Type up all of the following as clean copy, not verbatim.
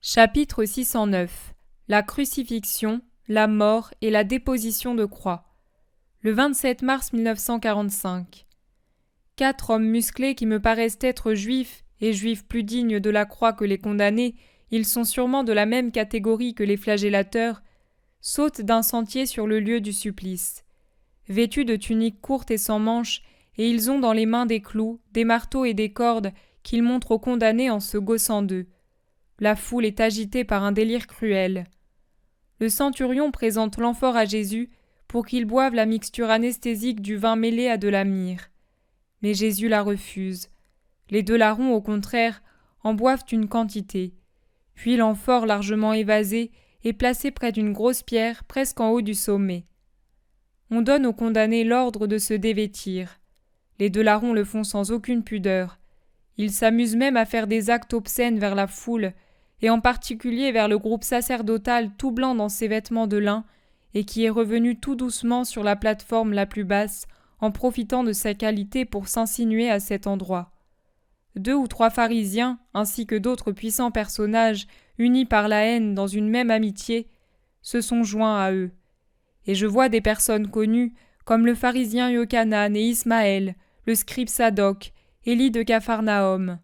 Chapitre 609. La crucifixion, la mort et la déposition de croix. Le 27 mars 1945. 4 hommes musclés qui me paraissent être juifs, et juifs plus dignes de la croix que les condamnés, ils sont sûrement de la même catégorie que les flagellateurs, sautent d'un sentier sur le lieu du supplice. Vêtus de tuniques courtes et sans manches, et ils ont dans les mains des clous, des marteaux et des cordes qu'ils montrent aux condamnés en se gaussant d'eux. La foule est agitée par un délire cruel. Le centurion présente l'amphore à Jésus pour qu'il boive la mixture anesthésique du vin mêlé à de la myrrhe. Mais Jésus la refuse. Les deux larrons, au contraire, en boivent une quantité. Puis l'amphore largement évasée est placée près d'une grosse pierre presque en haut du sommet. On donne aux condamnés l'ordre de se dévêtir. Les deux larrons le font sans aucune pudeur. Ils s'amusent même à faire des actes obscènes vers la foule, et en particulier vers le groupe sacerdotal tout blanc dans ses vêtements de lin, et qui est revenu tout doucement sur la plate-forme la plus basse, en profitant de sa qualité pour s'insinuer à cet endroit. 2 ou 3 pharisiens, ainsi que d'autres puissants personnages, unis par la haine dans une même amitié, se sont joints à eux. Et je vois des personnes connues, comme le pharisien Yochanan et Ismaël, le scribe Sadoc, Élie de Capharnaüm.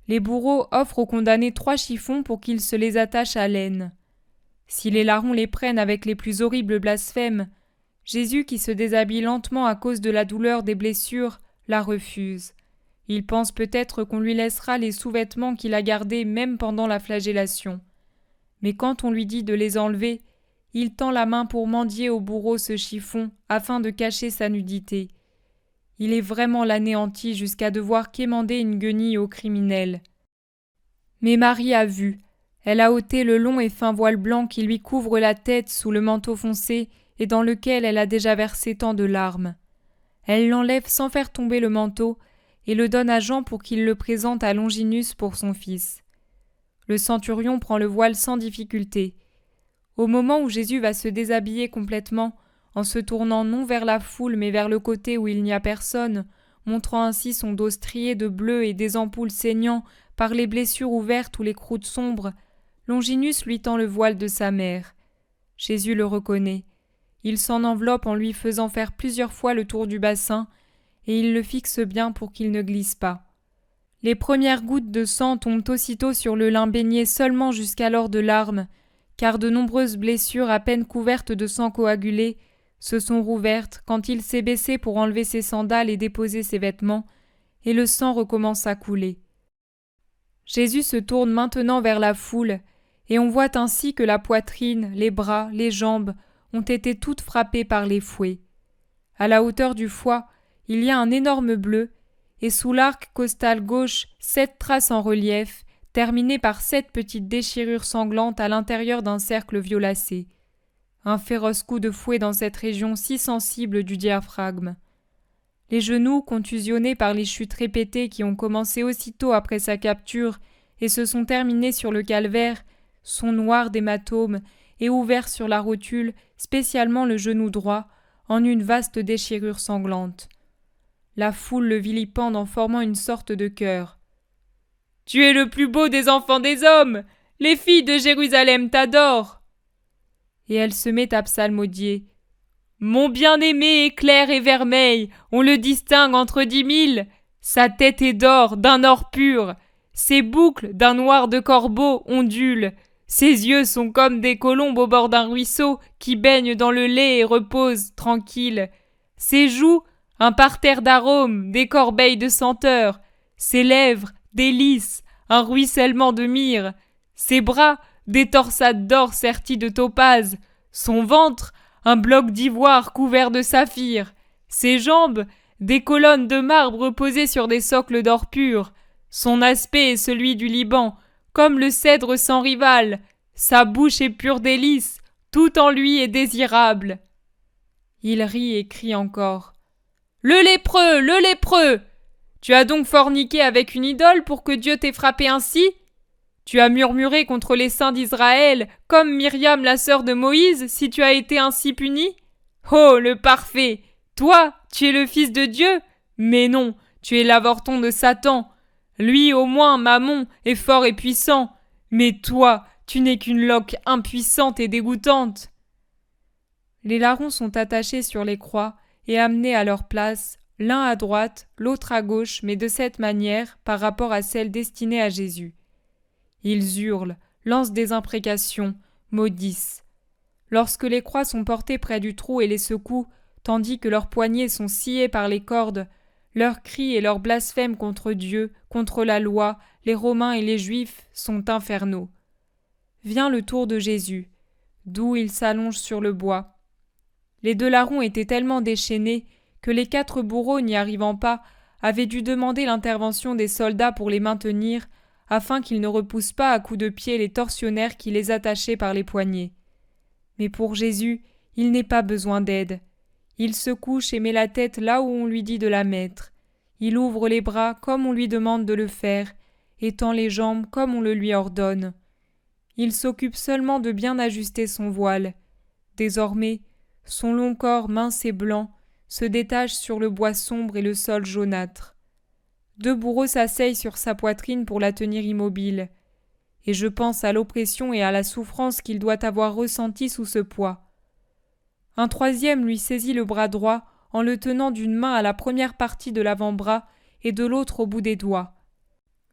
Les bourreaux offrent aux condamnés 3 chiffons pour qu'ils se les attachent à l'aine. Si les larrons les prennent avec les plus horribles blasphèmes, Jésus, qui se déshabille lentement à cause de la douleur des blessures, la refuse. Il pense peut-être qu'on lui laissera les sous-vêtements qu'il a gardés même pendant la flagellation. Mais quand on lui dit de les enlever, il tend la main pour mendier au bourreau ce chiffon afin de cacher sa nudité. Il est vraiment l'anéanti jusqu'à devoir quémander une guenille au criminel. Mais Marie a vu. Elle a ôté le long et fin voile blanc qui lui couvre la tête sous le manteau foncé et dans lequel elle a déjà versé tant de larmes. Elle l'enlève sans faire tomber le manteau et le donne à Jean pour qu'il le présente à Longinus pour son fils. Le centurion prend le voile sans difficulté. Au moment où Jésus va se déshabiller complètement, en se tournant non vers la foule mais vers le côté où il n'y a personne, montrant ainsi son dos strié de bleu et des ampoules saignant par les blessures ouvertes ou les croûtes sombres, Longinus lui tend le voile de sa mère. Jésus le reconnaît. Il s'en enveloppe en lui faisant faire plusieurs fois le tour du bassin, et il le fixe bien pour qu'il ne glisse pas. Les premières gouttes de sang tombent aussitôt sur le lin baigné seulement jusqu'alors de larmes, car de nombreuses blessures à peine couvertes de sang coagulé se sont rouvertes quand il s'est baissé pour enlever ses sandales et déposer ses vêtements, et le sang recommence à couler. Jésus se tourne maintenant vers la foule, et on voit ainsi que la poitrine, les bras, les jambes ont été toutes frappées par les fouets. À la hauteur du foie, il y a un énorme bleu, et sous l'arc costal gauche 7 traces en relief, terminées par 7 petites déchirures sanglantes à l'intérieur d'un cercle violacé. Un féroce coup de fouet dans cette région si sensible du diaphragme. Les genoux, contusionnés par les chutes répétées qui ont commencé aussitôt après sa capture et se sont terminées sur le calvaire, sont noirs d'hématomes et ouverts sur la rotule, spécialement le genou droit, en une vaste déchirure sanglante. La foule le vilipende en formant une sorte de chœur. « Tu es le plus beau des enfants des hommes! Les filles de Jérusalem t'adorent !» Et elle se met à psalmodier. « Mon bien-aimé est clair et vermeil, on le distingue entre 10 000. Sa tête est d'or, d'un or pur. Ses boucles, d'un noir de corbeau, ondulent. Ses yeux sont comme des colombes au bord d'un ruisseau qui baignent dans le lait et reposent tranquilles. Ses joues, un parterre d'arômes, des corbeilles de senteurs. Ses lèvres, des lys, un ruissellement de myrrhe. Ses bras, des torsades d'or serties de topaze. Son ventre, un bloc d'ivoire couvert de saphir. Ses jambes, des colonnes de marbre posées sur des socles d'or pur. Son aspect est celui du Liban, comme le cèdre sans rival. Sa bouche est pure délice, tout en lui est désirable. » Il rit et crie encore. « Le lépreux, le lépreux! Tu as donc forniqué avec une idole pour que Dieu t'ait frappé ainsi? Tu as murmuré contre les saints d'Israël, comme Myriam la sœur de Moïse, si tu as été ainsi puni? Oh, le parfait! Toi, tu es le fils de Dieu? Mais non, tu es l'avorton de Satan. Lui, au moins, Mammon, est fort et puissant. Mais toi, tu n'es qu'une loque impuissante et dégoûtante. Les larrons sont attachés sur les croix et amenés à leur place, l'un à droite, l'autre à gauche, mais de cette manière par rapport à celle destinée à Jésus. Ils hurlent, lancent des imprécations, maudissent. Lorsque les croix sont portées près du trou et les secouent, tandis que leurs poignets sont sciés par les cordes, leurs cris et leurs blasphèmes contre Dieu, contre la loi, les Romains et les Juifs sont infernaux. Vient le tour de Jésus, d'où il s'allonge sur le bois. Les 2 larrons étaient tellement déchaînés que les 4 bourreaux, n'y arrivant pas, avaient dû demander l'intervention des soldats pour les maintenir, afin qu'ils ne repoussent pas à coups de pied les tortionnaires qui les attachaient par les poignets. Mais pour Jésus, il n'est pas besoin d'aide. Il se couche et met la tête là où on lui dit de la mettre. Il ouvre les bras comme on lui demande de le faire, et tend les jambes comme on le lui ordonne. Il s'occupe seulement de bien ajuster son voile. Désormais, son long corps mince et blanc se détache sur le bois sombre et le sol jaunâtre. 2 bourreaux s'asseyent sur sa poitrine pour la tenir immobile, et je pense à l'oppression et à la souffrance qu'il doit avoir ressentie sous ce poids. Un 3e lui saisit le bras droit en le tenant d'une main à la première partie de l'avant-bras et de l'autre au bout des doigts.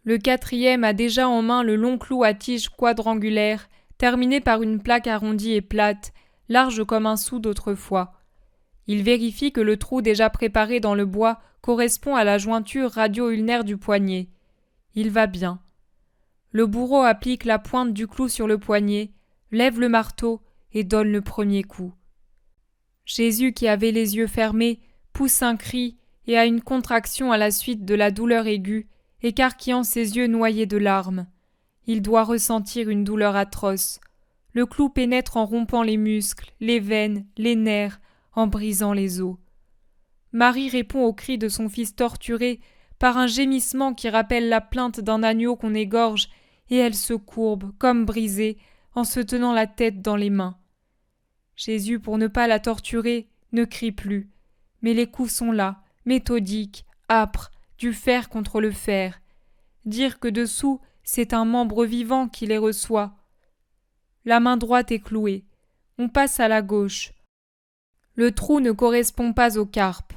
Le 4e a déjà en main le long clou à tige quadrangulaire, terminé par une plaque arrondie et plate, large comme un sou d'autrefois. Il vérifie que le trou déjà préparé dans le bois correspond à la jointure radio-ulnaire du poignet. Il va bien. Le bourreau applique la pointe du clou sur le poignet, lève le marteau et donne le premier coup. Jésus, qui avait les yeux fermés, pousse un cri et a une contraction à la suite de la douleur aiguë, écarquillant ses yeux noyés de larmes. Il doit ressentir une douleur atroce. Le clou pénètre en rompant les muscles, les veines, les nerfs, en brisant les os. Marie répond au cri de son fils torturé par un gémissement qui rappelle la plainte d'un agneau qu'on égorge, et elle se courbe, comme brisée, en se tenant la tête dans les mains. Jésus, pour ne pas la torturer, ne crie plus, mais les coups sont là, méthodiques, âpres, du fer contre le fer. Dire que dessous, c'est un membre vivant qui les reçoit. La main droite est clouée. On passe à la gauche. Le trou ne correspond pas au carpe.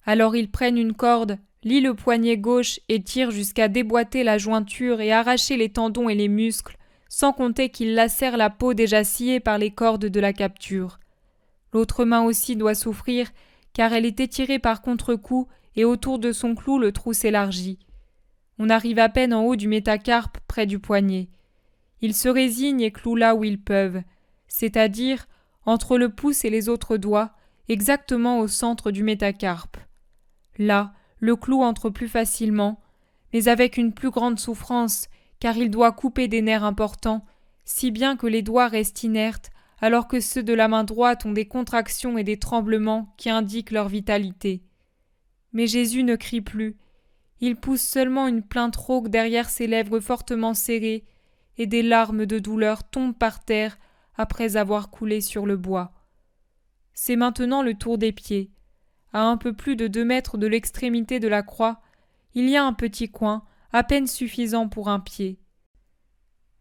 Alors ils prennent une corde, lient le poignet gauche et tirent jusqu'à déboîter la jointure et arracher les tendons et les muscles, sans compter qu'ils lacèrent la peau déjà sciée par les cordes de la capture. L'autre main aussi doit souffrir, car elle est étirée par contre-coup et autour de son clou le trou s'élargit. On arrive à peine en haut du métacarpe, près du poignet. Ils se résignent et clouent là où ils peuvent, c'est-à-dire entre le pouce et les autres doigts, exactement au centre du métacarpe. Là, le clou entre plus facilement, mais avec une plus grande souffrance, car il doit couper des nerfs importants, si bien que les doigts restent inertes, alors que ceux de la main droite ont des contractions et des tremblements qui indiquent leur vitalité. Mais Jésus ne crie plus. Il pousse seulement une plainte rauque derrière ses lèvres fortement serrées, et des larmes de douleur tombent par terre après avoir coulé sur le bois. C'est maintenant le tour des pieds. À un peu plus de 2 mètres de l'extrémité de la croix, il y a un petit coin, à peine suffisant pour un pied.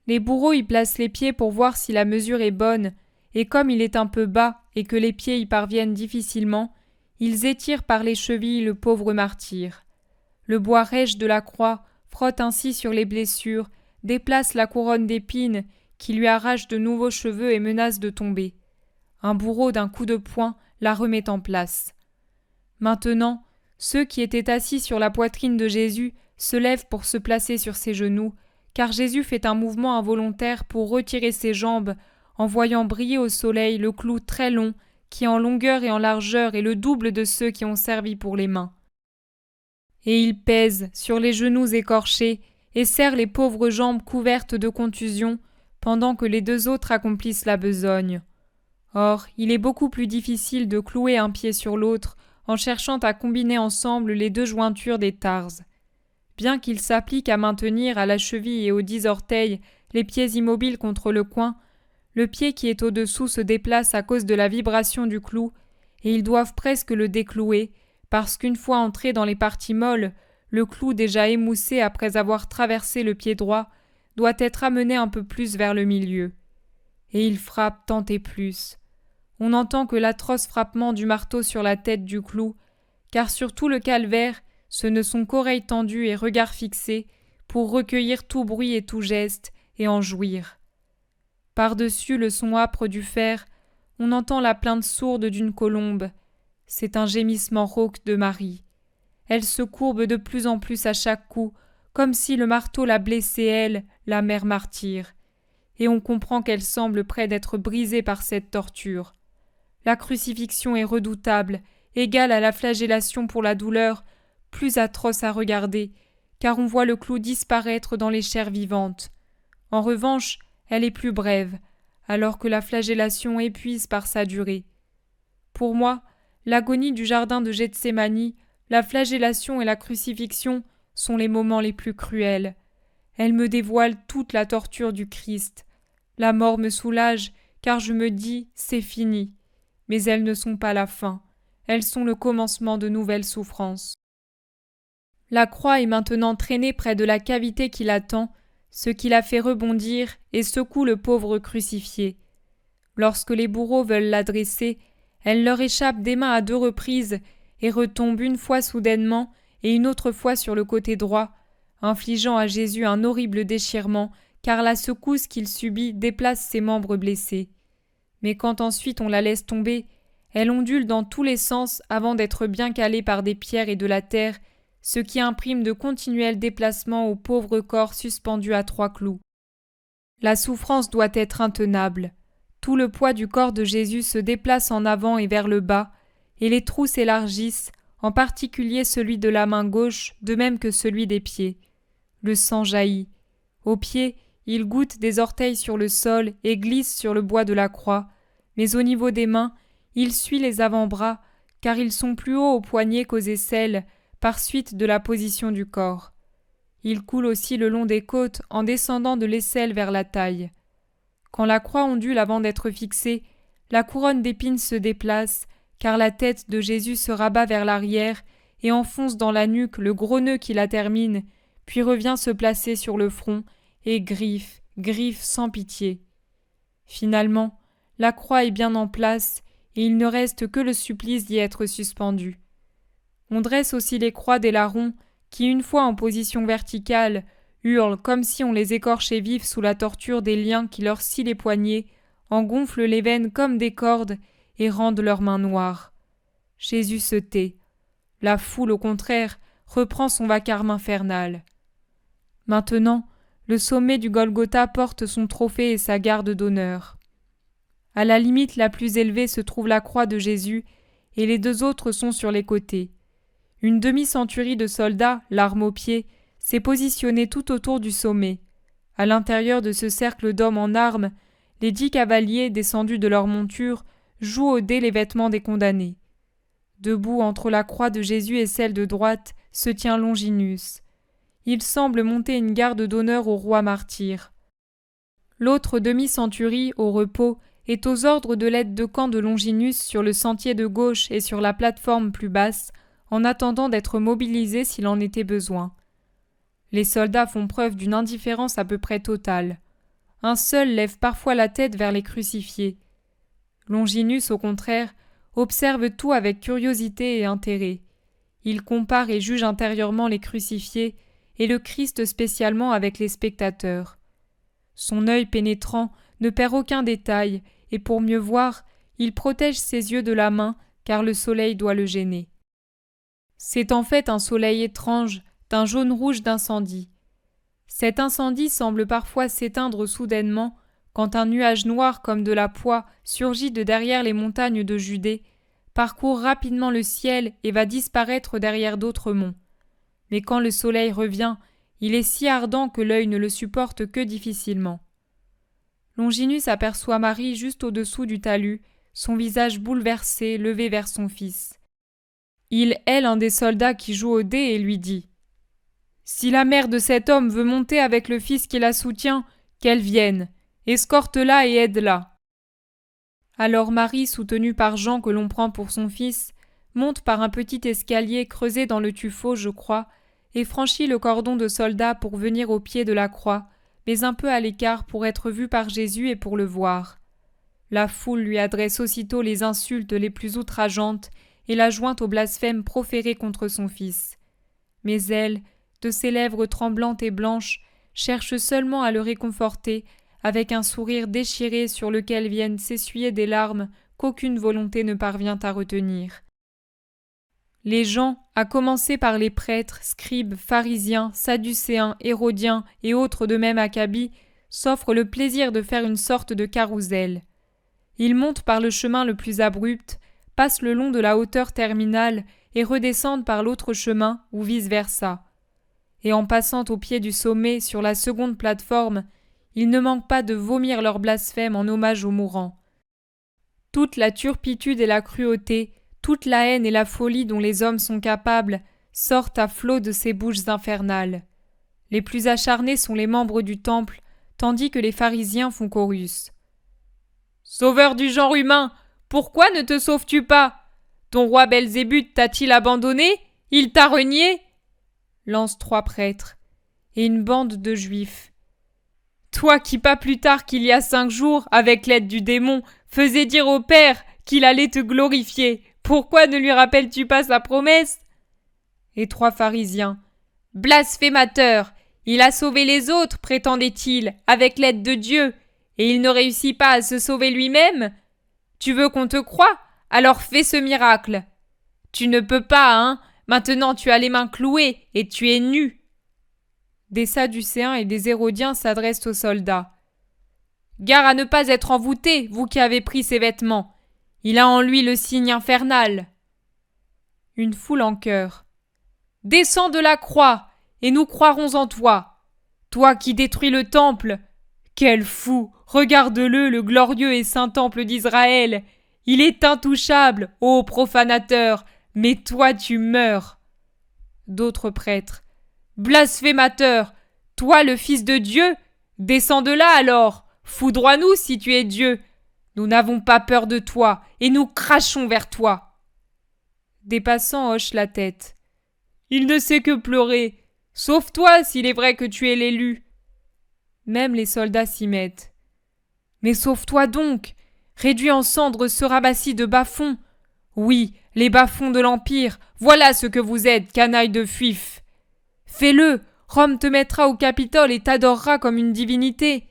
Les bourreaux y placent les pieds pour voir si la mesure est bonne, et comme il est un peu bas et que les pieds y parviennent difficilement, ils étirent par les chevilles le pauvre martyr. Le bois rêche de la croix frotte ainsi sur les blessures, déplace la couronne d'épines qui lui arrache de nouveaux cheveux et menace de tomber. Un bourreau d'un coup de poing la remet en place. Maintenant, ceux qui étaient assis sur la poitrine de Jésus se lèvent pour se placer sur ses genoux, car Jésus fait un mouvement involontaire pour retirer ses jambes en voyant briller au soleil le clou très long qui en longueur et en largeur est le double de ceux qui ont servi pour les mains. Et il pèse sur les genoux écorchés et serre les pauvres jambes couvertes de contusions pendant que les 2 autres accomplissent la besogne. Or, il est beaucoup plus difficile de clouer un pied sur l'autre en cherchant à combiner ensemble les 2 jointures des tarses. Bien qu'il s'applique à maintenir à la cheville et aux 10 orteils les pieds immobiles contre le coin, le pied qui est au-dessous se déplace à cause de la vibration du clou, et ils doivent presque le déclouer, parce qu'une fois entré dans les parties molles, le clou déjà émoussé après avoir traversé le pied droit doit être amené un peu plus vers le milieu. Et il frappe tant et plus. On n'entend que l'atroce frappement du marteau sur la tête du clou, car sur tout le calvaire, ce ne sont qu'oreilles tendues et regards fixés pour recueillir tout bruit et tout geste et en jouir. Par-dessus le son âpre du fer, on entend la plainte sourde d'une colombe. C'est un gémissement rauque de Marie. Elle se courbe de plus en plus à chaque coup, comme si le marteau la blessait, elle, la mère martyre. Et on comprend qu'elle semble près d'être brisée par cette torture. La crucifixion est redoutable, égale à la flagellation pour la douleur, plus atroce à regarder, car on voit le clou disparaître dans les chairs vivantes. En revanche, elle est plus brève, alors que la flagellation épuise par sa durée. Pour moi, l'agonie du jardin de Gethsémani, la flagellation et la crucifixion sont les moments les plus cruels. Elles me dévoilent toute la torture du Christ. La mort me soulage, car je me dis « c'est fini ». Mais elles ne sont pas la fin, elles sont le commencement de nouvelles souffrances. La croix est maintenant traînée près de la cavité qui l'attend, ce qui la fait rebondir et secoue le pauvre crucifié. Lorsque les bourreaux veulent la dresser, elle leur échappe des mains à 2 reprises et retombe une fois soudainement et une autre fois sur le côté droit, infligeant à Jésus un horrible déchirement, car la secousse qu'il subit déplace ses membres blessés. Mais quand ensuite on la laisse tomber, elle ondule dans tous les sens avant d'être bien calée par des pierres et de la terre, ce qui imprime de continuels déplacements au pauvre corps suspendu à 3 clous. La souffrance doit être intenable. Tout le poids du corps de Jésus se déplace en avant et vers le bas, et les trous s'élargissent, en particulier celui de la main gauche, de même que celui des pieds. Le sang jaillit. Aux pieds, il goutte des orteils sur le sol et glisse sur le bois de la croix, mais au niveau des mains, il suit les avant-bras, car ils sont plus hauts aux poignets qu'aux aisselles, par suite de la position du corps. Il coule aussi le long des côtes en descendant de l'aisselle vers la taille. Quand la croix ondule avant d'être fixée, la couronne d'épines se déplace, car la tête de Jésus se rabat vers l'arrière et enfonce dans la nuque le gros nœud qui la termine, puis revient se placer sur le front et griffe, griffe sans pitié. Finalement, la croix est bien en place et il ne reste que le supplice d'y être suspendu. On dresse aussi les croix des larrons qui, une fois en position verticale, hurlent comme si on les écorchait vifs sous la torture des liens qui leur scient les poignets, en gonflent les veines comme des cordes et rendent leurs mains noires. Jésus se tait. La foule, au contraire, reprend son vacarme infernal. Maintenant, le sommet du Golgotha porte son trophée et sa garde d'honneur. À la limite la plus élevée se trouve la croix de Jésus, et les 2 autres sont sur les côtés. Une demi-centurie de soldats, l'arme aux pieds, s'est positionnée tout autour du sommet. À l'intérieur de ce cercle d'hommes en armes, les 10 cavaliers, descendus de leur monture, jouent au dé les vêtements des condamnés. Debout entre la croix de Jésus et celle de droite se tient Longinus. Il semble monter une garde d'honneur au roi martyr. L'autre demi-centurie, au repos, est aux ordres de l'aide de camp de Longinus sur le sentier de gauche et sur la plateforme plus basse, en attendant d'être mobilisés s'il en était besoin. Les soldats font preuve d'une indifférence à peu près totale. Un seul lève parfois la tête vers les crucifiés. Longinus, au contraire, observe tout avec curiosité et intérêt. Il compare et juge intérieurement les crucifiés et le Christ spécialement avec les spectateurs. Son œil pénétrant ne perd aucun détail et pour mieux voir, il protège ses yeux de la main car le soleil doit le gêner. C'est en fait un soleil étrange, d'un jaune-rouge d'incendie. Cet incendie semble parfois s'éteindre soudainement quand un nuage noir comme de la poix surgit de derrière les montagnes de Judée, parcourt rapidement le ciel et va disparaître derrière d'autres monts. Mais quand le soleil revient, il est si ardent que l'œil ne le supporte que difficilement. Longinus aperçoit Marie juste au-dessous du talus, son visage bouleversé, levé vers son fils. Il est l'un des soldats qui joue au dé et lui dit « Si la mère de cet homme veut monter avec le fils qui la soutient, qu'elle vienne, escorte-la et aide-la. » Alors Marie, soutenue par Jean que l'on prend pour son fils, monte par un petit escalier creusé dans le tuffeau, je crois, et franchit le cordon de soldats pour venir au pied de la croix, mais un peu à l'écart pour être vu par Jésus et pour le voir. La foule lui adresse aussitôt les insultes les plus outrageantes et la joint au blasphème proféré contre son Fils. Mais elle, de ses lèvres tremblantes et blanches, cherche seulement à le réconforter avec un sourire déchiré sur lequel viennent s'essuyer des larmes qu'aucune volonté ne parvient à retenir. Les gens, à commencer par les prêtres, scribes, pharisiens, sadducéens, hérodiens et autres de même acabit, s'offrent le plaisir de faire une sorte de carrousel. Ils montent par le chemin le plus abrupt, passent le long de la hauteur terminale et redescendent par l'autre chemin ou vice-versa. Et en passant au pied du sommet sur la seconde plateforme, ils ne manquent pas de vomir leur blasphème en hommage aux mourants. Toute la turpitude et la cruauté, toute la haine et la folie dont les hommes sont capables sortent à flots de ces bouches infernales. Les plus acharnés sont les membres du temple, tandis que les pharisiens font chorus. « Sauveur du genre humain, pourquoi ne te sauves-tu pas? Ton roi Belzébuth t'a-t-il abandonné? Il t'a renié ?» lancent 3 prêtres, et une bande de juifs. « Toi qui pas plus tard qu'il y a 5 jours, avec l'aide du démon, faisais dire au Père qu'il allait te glorifier, pourquoi ne lui rappelles-tu pas sa promesse ?» Et 3 pharisiens. « Blasphémateur! Il a sauvé les autres, prétendait-il, avec l'aide de Dieu, et il ne réussit pas à se sauver lui-même? Tu veux qu'on te croie? Alors fais ce miracle. Tu ne peux pas, hein? Maintenant tu as les mains clouées et tu es nu. » Des Sadducéens et des Hérodiens s'adressent aux soldats. « Gare à ne pas être envoûtés, vous qui avez pris ses vêtements. Il a en lui le signe infernal. » Une foule en chœur. « Descends de la croix, et nous croirons en toi. Toi qui détruis le temple. Quel fou! Regarde-le, le glorieux et saint temple d'Israël. Il est intouchable, ô profanateur, mais toi tu meurs. » D'autres prêtres. « Blasphémateur! Toi le Fils de Dieu? Descends de là alors! Foudroie-nous si tu es Dieu! Nous n'avons pas peur de toi, et nous crachons vers toi. » Des passants hochent la tête. « Il ne sait que pleurer. Sauve-toi s'il est vrai que tu es l'élu. » Même les soldats s'y mettent. « Mais sauve-toi donc! Réduis en cendres ce ramassis de bas-fonds. Oui, les bas-fonds de l'Empire, voilà ce que vous êtes, canaille de fuifs. Fais-le, Rome te mettra au Capitole et t'adorera comme une divinité. »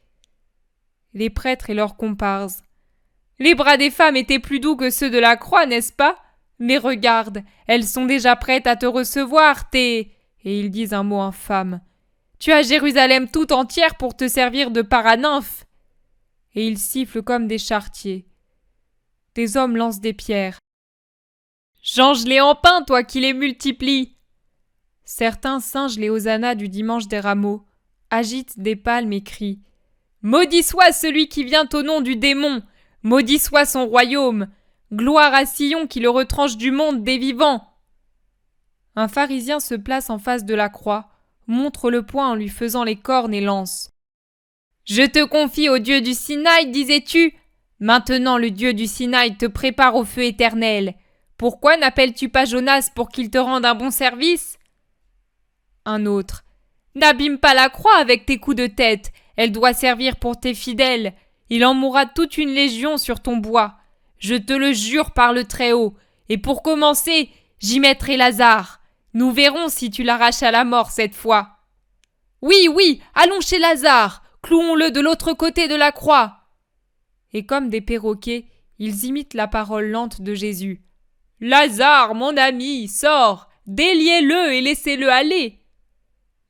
Les prêtres et leurs comparses. « Les bras des femmes étaient plus doux que ceux de la croix, n'est-ce pas? Mais regarde, elles sont déjà prêtes à te recevoir, Et ils disent un mot infâme. « Tu as Jérusalem tout entière pour te servir de paranymphe. » Et ils sifflent comme des charretiers. Des hommes lancent des pierres. « Change-les en pain, toi qui les multiplies. » Certains singent les hosannas du dimanche des rameaux, agitent des palmes et crient. « Maudit soit celui qui vient au nom du démon! Maudit soit son royaume! Gloire à Sion qui le retranche du monde des vivants! » Un pharisien se place en face de la croix, montre le poing en lui faisant les cornes et lance. « Je te confie au Dieu du Sinaï, disais-tu? Maintenant le Dieu du Sinaï te prépare au feu éternel. Pourquoi n'appelles-tu pas Jonas pour qu'il te rende un bon service? » Un autre. « N'abîme pas la croix avec tes coups de tête, elle doit servir pour tes fidèles. Il en mourra toute une légion sur ton bois. Je te le jure par le Très-Haut. Et pour commencer, j'y mettrai Lazare. Nous verrons si tu l'arraches à la mort cette fois. »« Oui, oui, allons chez Lazare. Clouons-le de l'autre côté de la croix. » Et comme des perroquets, ils imitent la parole lente de Jésus. « Lazare, mon ami, sors, déliez-le et laissez-le aller. »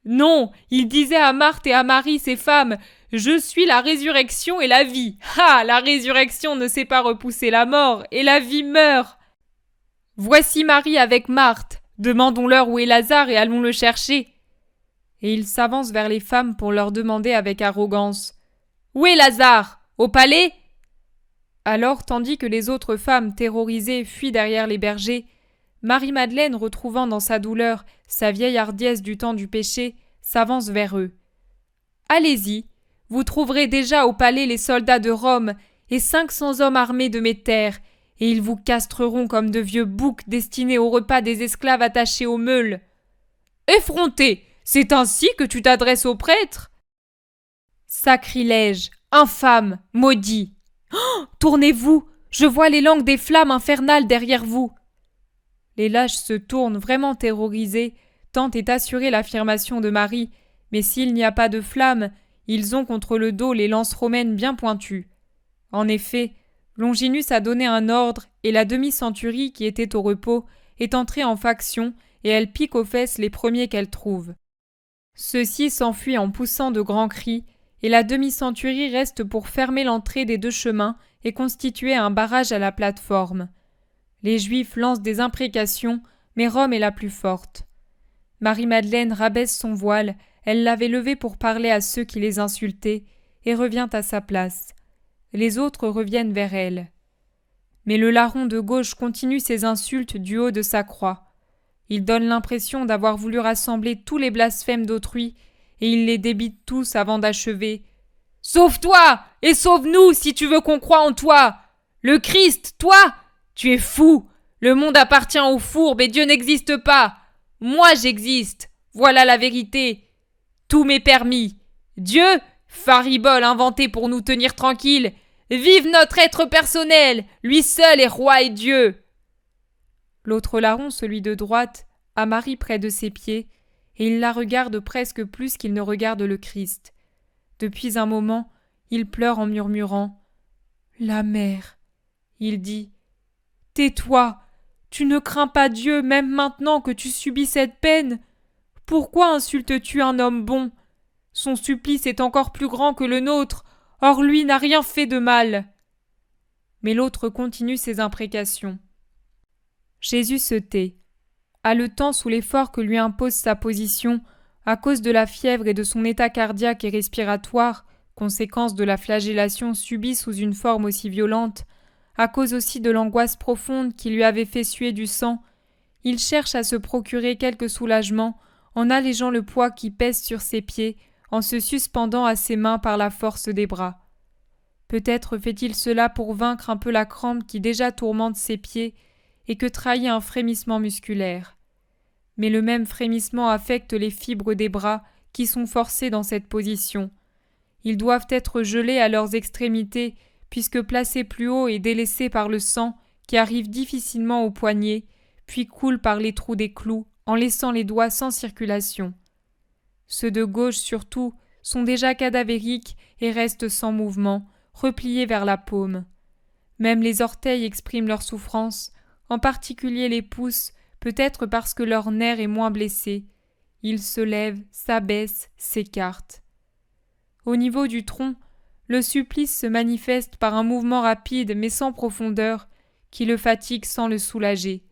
Non, il disait à Marthe et à Marie, ses femmes, « Je suis la résurrection et la vie. Ah, la résurrection ne sait pas repousser la mort, et la vie meurt. Voici Marie avec Marthe. Demandons-leur où est Lazare et allons le chercher. » Et il s'avance vers les femmes pour leur demander avec arrogance. « Où est Lazare? Au palais ?» Alors, tandis que les autres femmes terrorisées fuient derrière les bergers, Marie-Madeleine, retrouvant dans sa douleur sa vieille hardiesse du temps du péché, s'avance vers eux. « Allez-y, vous trouverez déjà au palais les soldats de Rome et 500 hommes armés de mes terres, et ils vous castreront comme de vieux boucs destinés au repas des esclaves attachés aux meules. » « Effronté, c'est ainsi que tu t'adresses aux prêtres? » Sacrilège, infâme, maudit. Oh, tournez-vous, je vois les langues des flammes infernales derrière vous. Les lâches se tournent, vraiment terrorisés, tant est assurée l'affirmation de Marie, mais s'il n'y a pas de flammes, ils ont contre le dos les lances romaines bien pointues. En effet, Longinus a donné un ordre et la demi-centurie qui était au repos est entrée en faction et elle pique aux fesses les premiers qu'elle trouve. Ceux-ci s'enfuient en poussant de grands cris et la demi-centurie reste pour fermer l'entrée des deux chemins et constituer un barrage à la plateforme. Les Juifs lancent des imprécations, mais Rome est la plus forte. Marie-Madeleine rabaisse son voile, elle l'avait levé pour parler à ceux qui les insultaient, et revient à sa place. Les autres reviennent vers elle. Mais le larron de gauche continue ses insultes du haut de sa croix. Il donne l'impression d'avoir voulu rassembler tous les blasphèmes d'autrui, et il les débite tous avant d'achever. « Sauve-toi et sauve-nous si tu veux qu'on croie en toi. Le Christ, toi, tu es fou. Le monde appartient aux fourbes et Dieu n'existe pas. Moi j'existe. Voilà la vérité. Tout m'est permis. Dieu, faribole inventé pour nous tenir tranquilles. Vive notre être personnel. Lui seul est roi et Dieu. » L'autre larron, celui de droite, a Marie près de ses pieds, et il la regarde presque plus qu'il ne regarde le Christ. Depuis un moment, il pleure en murmurant « La mère !» Il dit « Tais-toi, tu ne crains pas Dieu même maintenant que tu subis cette peine. Pourquoi insultes-tu un homme bon ? Son supplice est encore plus grand que le nôtre, or lui n'a rien fait de mal. » Mais l'autre continue ses imprécations. Jésus se tait. Haletant sous l'effort que lui impose sa position, à cause de la fièvre et de son état cardiaque et respiratoire, conséquence de la flagellation subie sous une forme aussi violente, à cause aussi de l'angoisse profonde qui lui avait fait suer du sang, il cherche à se procurer quelque soulagement en allégeant le poids qui pèse sur ses pieds, en se suspendant à ses mains par la force des bras. Peut-être fait-il cela pour vaincre un peu la crampe qui déjà tourmente ses pieds et que trahit un frémissement musculaire. Mais le même frémissement affecte les fibres des bras qui sont forcés dans cette position. Ils doivent être gelés à leurs extrémités puisque placés plus haut et délaissés par le sang qui arrive difficilement aux poignets, puis coule par les trous des clous en laissant les doigts sans circulation. Ceux de gauche surtout sont déjà cadavériques et restent sans mouvement, repliés vers la paume. Même les orteils expriment leur souffrance, en particulier les pouces, peut-être parce que leur nerf est moins blessé. Ils se lèvent, s'abaissent, s'écartent. Au niveau du tronc, le supplice se manifeste par un mouvement rapide mais sans profondeur, qui le fatigue sans le soulager.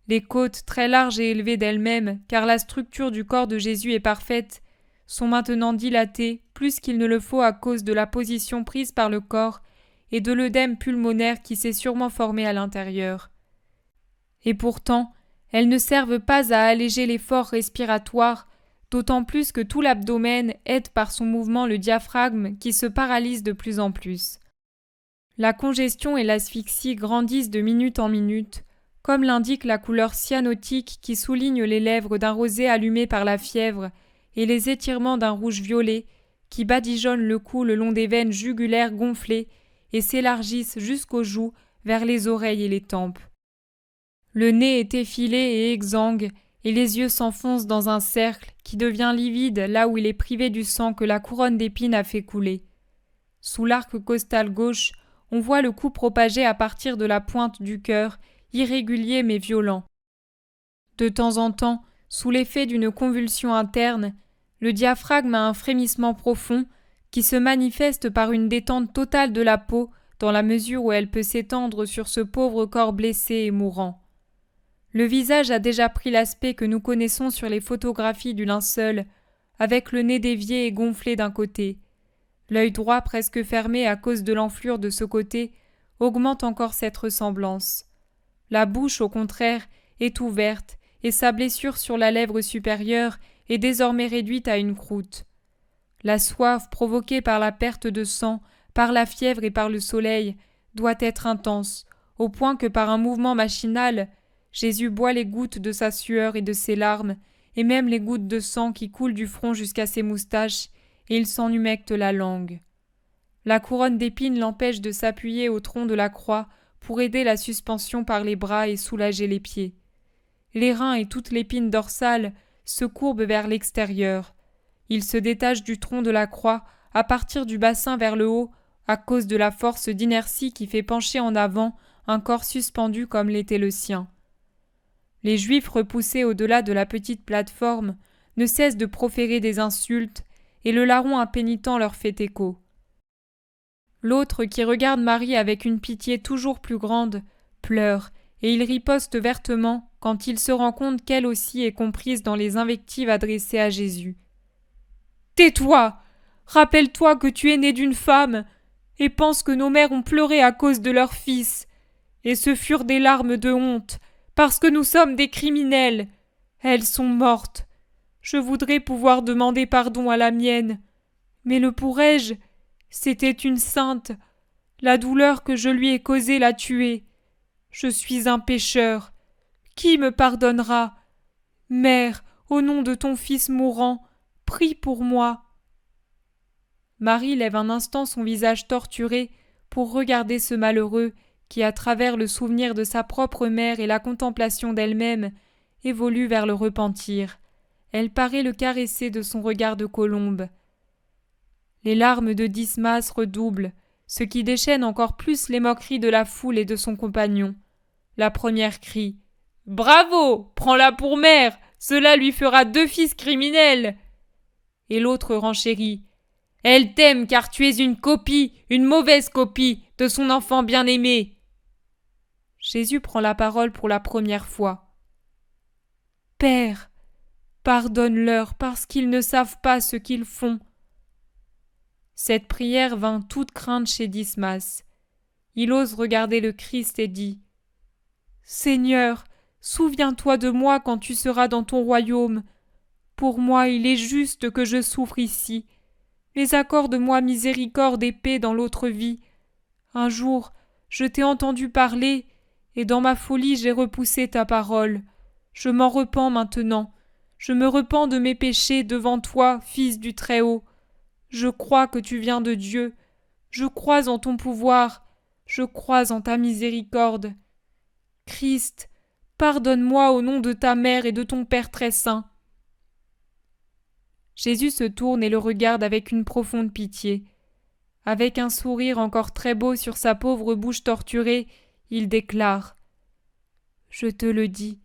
Les côtes, très larges et élevées d'elles-mêmes, car la structure du corps de Jésus est parfaite, sont maintenant dilatées plus qu'il ne le faut à cause de la position prise par le corps et de l'œdème pulmonaire qui s'est sûrement formé à l'intérieur. Et pourtant, elles ne servent pas à alléger l'effort respiratoire, d'autant plus que tout l'abdomen aide par son mouvement le diaphragme qui se paralyse de plus en plus. La congestion et l'asphyxie grandissent de minute en minute, comme l'indique la couleur cyanotique qui souligne les lèvres d'un rosé allumé par la fièvre et les étirements d'un rouge violet qui badigeonnent le cou le long des veines jugulaires gonflées et s'élargissent jusqu'aux joues vers les oreilles et les tempes. Le nez est effilé et exsangue, et les yeux s'enfoncent dans un cercle qui devient livide là où il est privé du sang que la couronne d'épines a fait couler. Sous l'arc costal gauche, on voit le coup propagé à partir de la pointe du cœur, irrégulier mais violent. De temps en temps, sous l'effet d'une convulsion interne, le diaphragme a un frémissement profond qui se manifeste par une détente totale de la peau dans la mesure où elle peut s'étendre sur ce pauvre corps blessé et mourant. Le visage a déjà pris l'aspect que nous connaissons sur les photographies du linceul, avec le nez dévié et gonflé d'un côté. L'œil droit presque fermé à cause de l'enflure de ce côté augmente encore cette ressemblance. La bouche, au contraire, est ouverte et sa blessure sur la lèvre supérieure est désormais réduite à une croûte. La soif provoquée par la perte de sang, par la fièvre et par le soleil doit être intense, au point que par un mouvement machinal, Jésus boit les gouttes de sa sueur et de ses larmes, et même les gouttes de sang qui coulent du front jusqu'à ses moustaches, et il s'en humecte la langue. La couronne d'épines l'empêche de s'appuyer au tronc de la croix pour aider la suspension par les bras et soulager les pieds. Les reins et toute l'épine dorsale se courbent vers l'extérieur. Il se détache du tronc de la croix à partir du bassin vers le haut à cause de la force d'inertie qui fait pencher en avant un corps suspendu comme l'était le sien. Les Juifs repoussés au-delà de la petite plateforme ne cessent de proférer des insultes et le larron impénitent leur fait écho. L'autre, qui regarde Marie avec une pitié toujours plus grande, pleure, et il riposte vertement quand il se rend compte qu'elle aussi est comprise dans les invectives adressées à Jésus. « Tais-toi ! Rappelle-toi que tu es né d'une femme, et pense que nos mères ont pleuré à cause de leur fils, et ce furent des larmes de honte, parce que nous sommes des criminels. Elles sont mortes. Je voudrais pouvoir demander pardon à la mienne, mais le pourrais-je ? C'était une sainte. La douleur que je lui ai causée l'a tuée. Je suis un pécheur. Qui me pardonnera ? Mère, au nom de ton fils mourant, prie pour moi. » Marie lève un instant son visage torturé pour regarder ce malheureux qui, à travers le souvenir de sa propre mère et la contemplation d'elle-même, évolue vers le repentir. Elle paraît le caresser de son regard de colombe. Les larmes de Dismas redoublent, ce qui déchaîne encore plus les moqueries de la foule et de son compagnon. La première crie « Bravo ! Prends-la pour mère ! Cela lui fera 2 fils criminels !» Et l'autre renchérit « Elle t'aime car tu es une copie, une mauvaise copie, de son enfant bien-aimé !» Jésus prend la parole pour la première fois. « Père, pardonne-leur parce qu'ils ne savent pas ce qu'ils font. » Cette prière vint toute crainte chez Dismas. Il ose regarder le Christ et dit « Seigneur, souviens-toi de moi quand tu seras dans ton royaume. Pour moi, il est juste que je souffre ici, mais accorde-moi miséricorde et paix dans l'autre vie. Un jour, je t'ai entendu parler, et dans ma folie j'ai repoussé ta parole. Je m'en repens maintenant. Je me repens de mes péchés devant toi, Fils du Très-Haut. Je crois que tu viens de Dieu. Je crois en ton pouvoir. Je crois en ta miséricorde. Christ, pardonne-moi au nom de ta mère et de ton Père très saint. » Jésus se tourne et le regarde avec une profonde pitié. Avec un sourire encore très beau sur sa pauvre bouche torturée, il déclare « Je te le dis,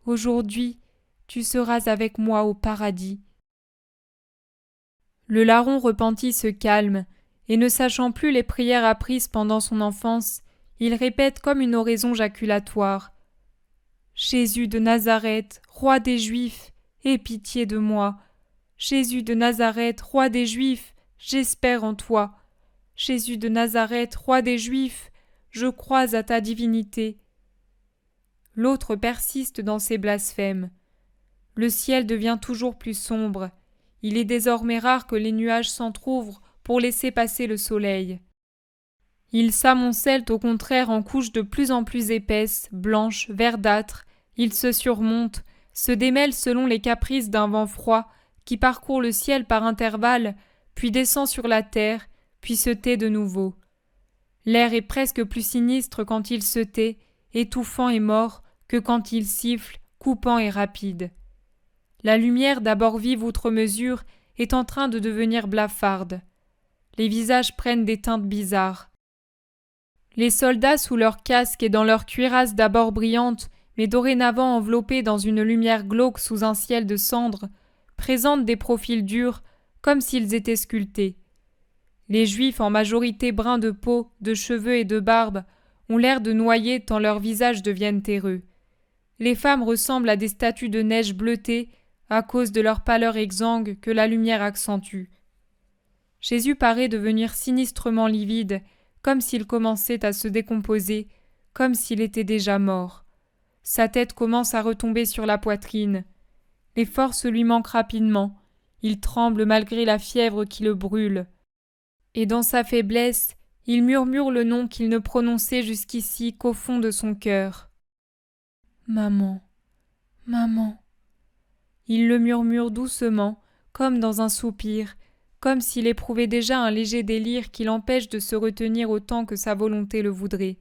aujourd'hui tu seras avec moi au paradis. » Le larron repenti se calme, et ne sachant plus les prières apprises pendant son enfance, il répète comme une oraison jaculatoire « Jésus de Nazareth, roi des Juifs, aie pitié de moi. Jésus de Nazareth, roi des Juifs, j'espère en toi. Jésus de Nazareth, roi des Juifs, je crois à ta divinité. » L'autre persiste dans ses blasphèmes. Le ciel devient toujours plus sombre. Il est désormais rare que les nuages s'entr'ouvrent pour laisser passer le soleil. Ils s'amoncellent au contraire en couches de plus en plus épaisses, blanches, verdâtres. Ils se surmontent, se démêlent selon les caprices d'un vent froid qui parcourt le ciel par intervalles, puis descend sur la terre, puis se tait de nouveau. L'air est presque plus sinistre quand il se tait, étouffant et mort, que quand il siffle, coupant et rapide. La lumière, d'abord vive outre mesure, est en train de devenir blafarde. Les visages prennent des teintes bizarres. Les soldats, sous leurs casques et dans leurs cuirasses d'abord brillantes, mais dorénavant enveloppées dans une lumière glauque sous un ciel de cendres, présentent des profils durs, comme s'ils étaient sculptés. Les Juifs, en majorité bruns de peau, de cheveux et de barbe, ont l'air de noyer tant leurs visages deviennent terreux. Les femmes ressemblent à des statues de neige bleutées à cause de leur pâleur exsangue que la lumière accentue. Jésus paraît devenir sinistrement livide, comme s'il commençait à se décomposer, comme s'il était déjà mort. Sa tête commence à retomber sur la poitrine. Les forces lui manquent rapidement. Il tremble malgré la fièvre qui le brûle. Et dans sa faiblesse, il murmure le nom qu'il ne prononçait jusqu'ici qu'au fond de son cœur. « Maman, maman !» Il le murmure doucement, comme dans un soupir, comme s'il éprouvait déjà un léger délire qui l'empêche de se retenir autant que sa volonté le voudrait.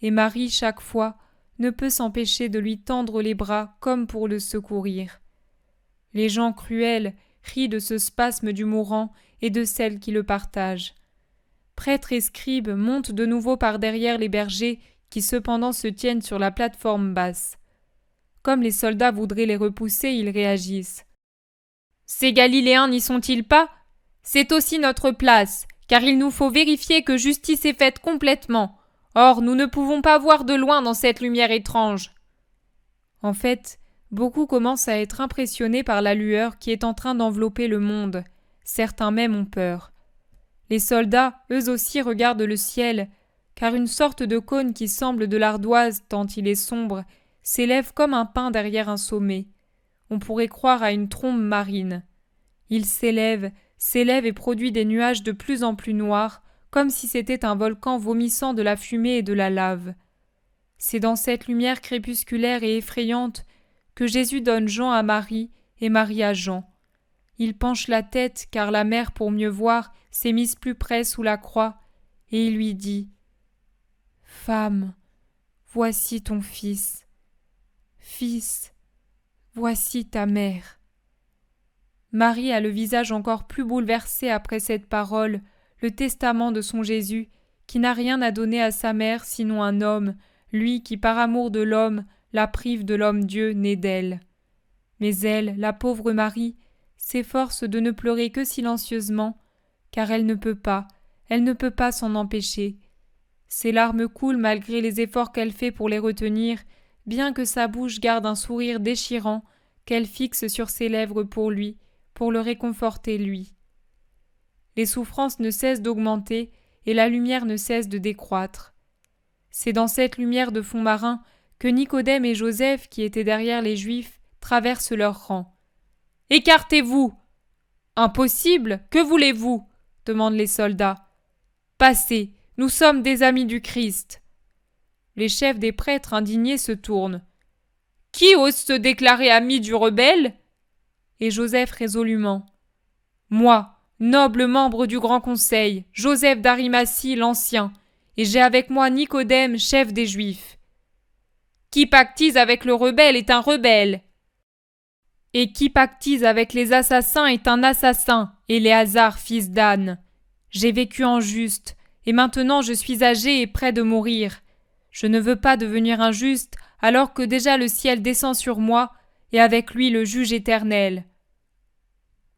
Et Marie, chaque fois, ne peut s'empêcher de lui tendre les bras comme pour le secourir. Les gens cruels rient de ce spasme du mourant et de celle qui le partage. Prêtres et scribes montent de nouveau par derrière les bergers qui cependant se tiennent sur la plate-forme basse. Comme les soldats voudraient les repousser, ils réagissent. « Ces Galiléens n'y sont-ils pas ? C'est aussi notre place, car il nous faut vérifier que justice est faite complètement. Or, nous ne pouvons pas voir de loin dans cette lumière étrange. » En fait, beaucoup commencent à être impressionnés par la lueur qui est en train d'envelopper le monde. Certains même ont peur. Les soldats, eux aussi, regardent le ciel, car une sorte de cône qui semble de l'ardoise tant il est sombre s'élève comme un pin derrière un sommet. On pourrait croire à une trombe marine. Il s'élève et produit des nuages de plus en plus noirs, comme si c'était un volcan vomissant de la fumée et de la lave. C'est dans cette lumière crépusculaire et effrayante que Jésus donne Jean à Marie et Marie à Jean. Il penche la tête, car la mère, pour mieux voir, s'est mise plus près sous la croix, et il lui dit « Femme, voici ton fils. Fils, voici ta mère. » Marie a le visage encore plus bouleversé après cette parole, le testament de son Jésus, qui n'a rien à donner à sa mère sinon un homme, lui qui par amour de l'homme la prive de l'homme-dieu né d'elle. Mais elle, la pauvre Marie, s'efforce de ne pleurer que silencieusement, car elle ne peut pas s'en empêcher. Ses larmes coulent malgré les efforts qu'elle fait pour les retenir, bien que sa bouche garde un sourire déchirant qu'elle fixe sur ses lèvres pour lui, pour le réconforter lui. Les souffrances ne cessent d'augmenter et la lumière ne cesse de décroître. C'est dans cette lumière de fond marin que Nicodème et Joseph, qui étaient derrière les Juifs, traversent leurs rangs. « Écartez-vous !»« Impossible ! Que voulez-vous » demandent les soldats. « Passez, nous sommes des amis du Christ. » Les chefs des prêtres indignés se tournent. « Qui ose se déclarer ami du rebelle ?» Et Joseph résolument. « Moi, noble membre du Grand Conseil, Joseph d'Arimathie l'Ancien, et j'ai avec moi Nicodème, chef des Juifs. Qui pactise avec le rebelle est un rebelle. Et qui pactise avec les assassins est un assassin, Éléazar, fils d'Anne. J'ai vécu en juste, et maintenant je suis âgé et près de mourir. Je ne veux pas devenir injuste, alors que déjà le ciel descend sur moi, et avec lui le juge éternel.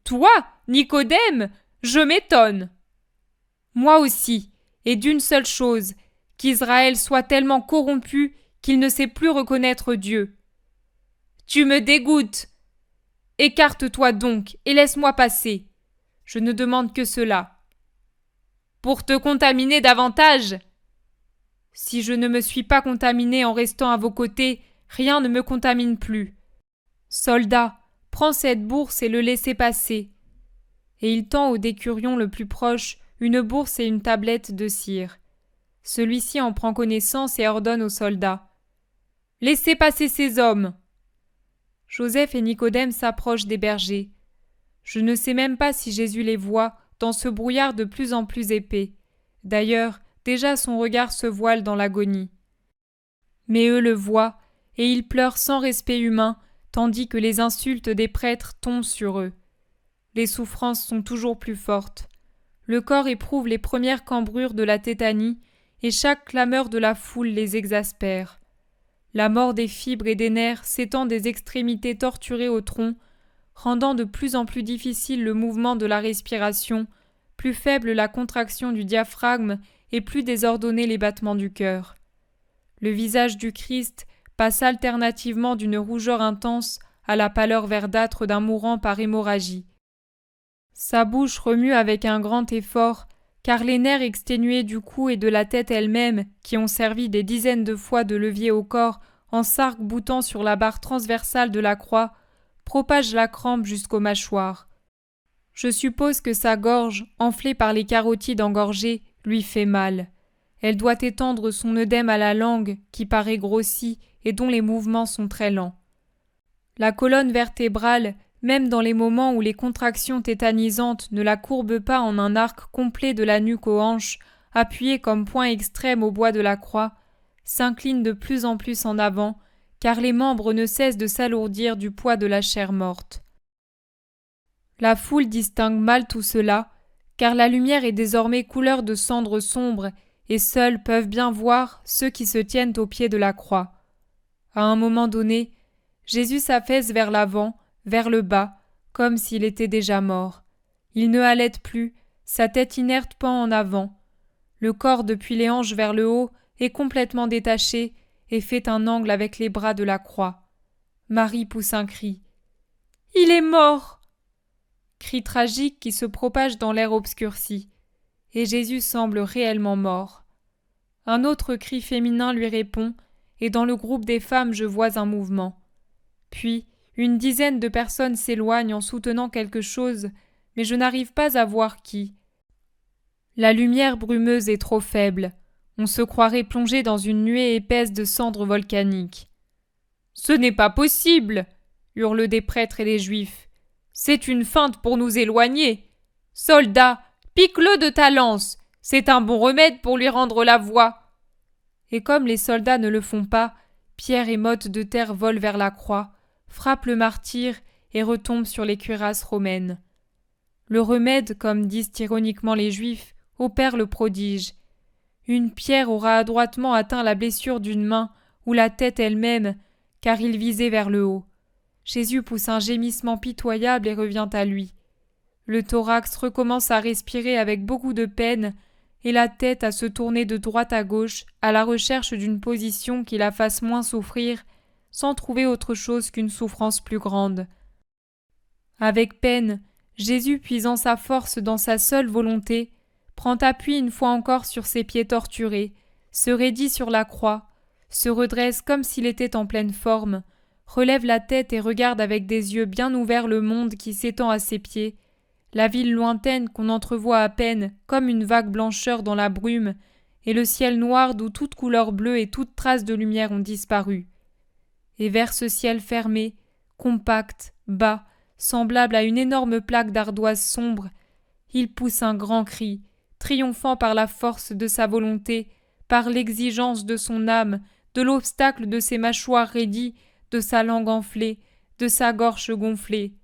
Toi, Nicodème, je m'étonne. Moi aussi, et d'une seule chose, qu'Israël soit tellement corrompu qu'il ne sait plus reconnaître Dieu. Tu me dégoûtes. Écarte-toi donc et laisse-moi passer. Je ne demande que cela. Pour te contaminer davantage. Si je ne me suis pas contaminé en restant à vos côtés, rien ne me contamine plus. Soldat, prends cette bourse et le laissez passer. Et il tend au décurion le plus proche une bourse et une tablette de cire. Celui-ci en prend connaissance et ordonne aux soldats. « Laissez passer ces hommes !» Joseph et Nicodème s'approchent des bergers. Je ne sais même pas si Jésus les voit dans ce brouillard de plus en plus épais. D'ailleurs, déjà son regard se voile dans l'agonie. Mais eux le voient, et ils pleurent sans respect humain, tandis que les insultes des prêtres tombent sur eux. Les souffrances sont toujours plus fortes. Le corps éprouve les premières cambrures de la tétanie, et chaque clameur de la foule les exaspère. La mort des fibres et des nerfs s'étend des extrémités torturées au tronc, rendant de plus en plus difficile le mouvement de la respiration, plus faible la contraction du diaphragme et plus désordonnés les battements du cœur. Le visage du Christ passe alternativement d'une rougeur intense à la pâleur verdâtre d'un mourant par hémorragie. Sa bouche remue avec un grand effort, car les nerfs exténués du cou et de la tête elle-même, qui ont servi des dizaines de fois de levier au corps en s'arc-boutant sur la barre transversale de la croix, propagent la crampe jusqu'aux mâchoires. Je suppose que sa gorge, enflée par les carotides engorgées, lui fait mal. Elle doit étendre son œdème à la langue, qui paraît grossie et dont les mouvements sont très lents. La colonne vertébrale, même dans les moments où les contractions tétanisantes ne la courbent pas en un arc complet de la nuque aux hanches, appuyé comme point extrême au bois de la croix, s'incline de plus en plus en avant, car les membres ne cessent de s'alourdir du poids de la chair morte. La foule distingue mal tout cela, car la lumière est désormais couleur de cendre sombre, et seuls peuvent bien voir ceux qui se tiennent au pied de la croix. À un moment donné, Jésus s'affaisse vers l'avant, vers le bas, comme s'il était déjà mort. Il ne halète plus, sa tête inerte pend en avant. Le corps depuis les hanches vers le haut est complètement détaché et fait un angle avec les bras de la croix. Marie pousse un cri. « Il est mort !» Cri tragique qui se propage dans l'air obscurci. Et Jésus semble réellement mort. Un autre cri féminin lui répond, et dans le groupe des femmes je vois un mouvement. Puis, une dizaine de personnes s'éloignent en soutenant quelque chose, mais je n'arrive pas à voir qui. La lumière brumeuse est trop faible. On se croirait plongé dans une nuée épaisse de cendres volcaniques. « Ce n'est pas possible !» hurlent des prêtres et des juifs. « C'est une feinte pour nous éloigner. Soldat, pique-le de ta lance. C'est un bon remède pour lui rendre la voix. » Et comme les soldats ne le font pas, pierres et mottes de terre volent vers la croix, frappent le martyr et retombent sur les cuirasses romaines. Le remède, comme disent ironiquement les Juifs, opère le prodige. Une pierre aura adroitement atteint la blessure d'une main ou la tête elle-même, car il visait vers le haut. Jésus pousse un gémissement pitoyable et revient à lui. Le thorax recommence à respirer avec beaucoup de peine et la tête à se tourner de droite à gauche à la recherche d'une position qui la fasse moins souffrir, sans trouver autre chose qu'une souffrance plus grande. Avec peine, Jésus, puisant sa force dans sa seule volonté, prend appui une fois encore sur ses pieds torturés, se raidit sur la croix, se redresse comme s'il était en pleine forme, relève la tête et regarde avec des yeux bien ouverts le monde qui s'étend à ses pieds, la ville lointaine qu'on entrevoit à peine comme une vague blancheur dans la brume, et le ciel noir d'où toute couleur bleue et toute trace de lumière ont disparu. Et vers ce ciel fermé, compact, bas, semblable à une énorme plaque d'ardoise sombre, il pousse un grand cri, triomphant par la force de sa volonté, par l'exigence de son âme, de l'obstacle de ses mâchoires raidies, de sa langue enflée, de sa gorge gonflée.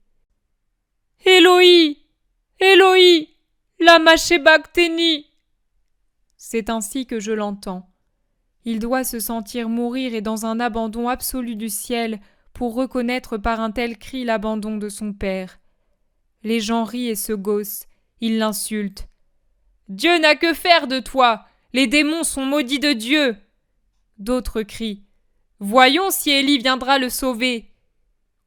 « Éloi, Éloi, lama sabachthani » C'est ainsi que je l'entends. Il doit se sentir mourir et dans un abandon absolu du ciel pour reconnaître par un tel cri l'abandon de son père. Les gens rient et se gaussent, ils l'insultent. « Dieu n'a que faire de toi, les démons sont maudits de Dieu !» D'autres crient. « Voyons si Élie viendra le sauver !»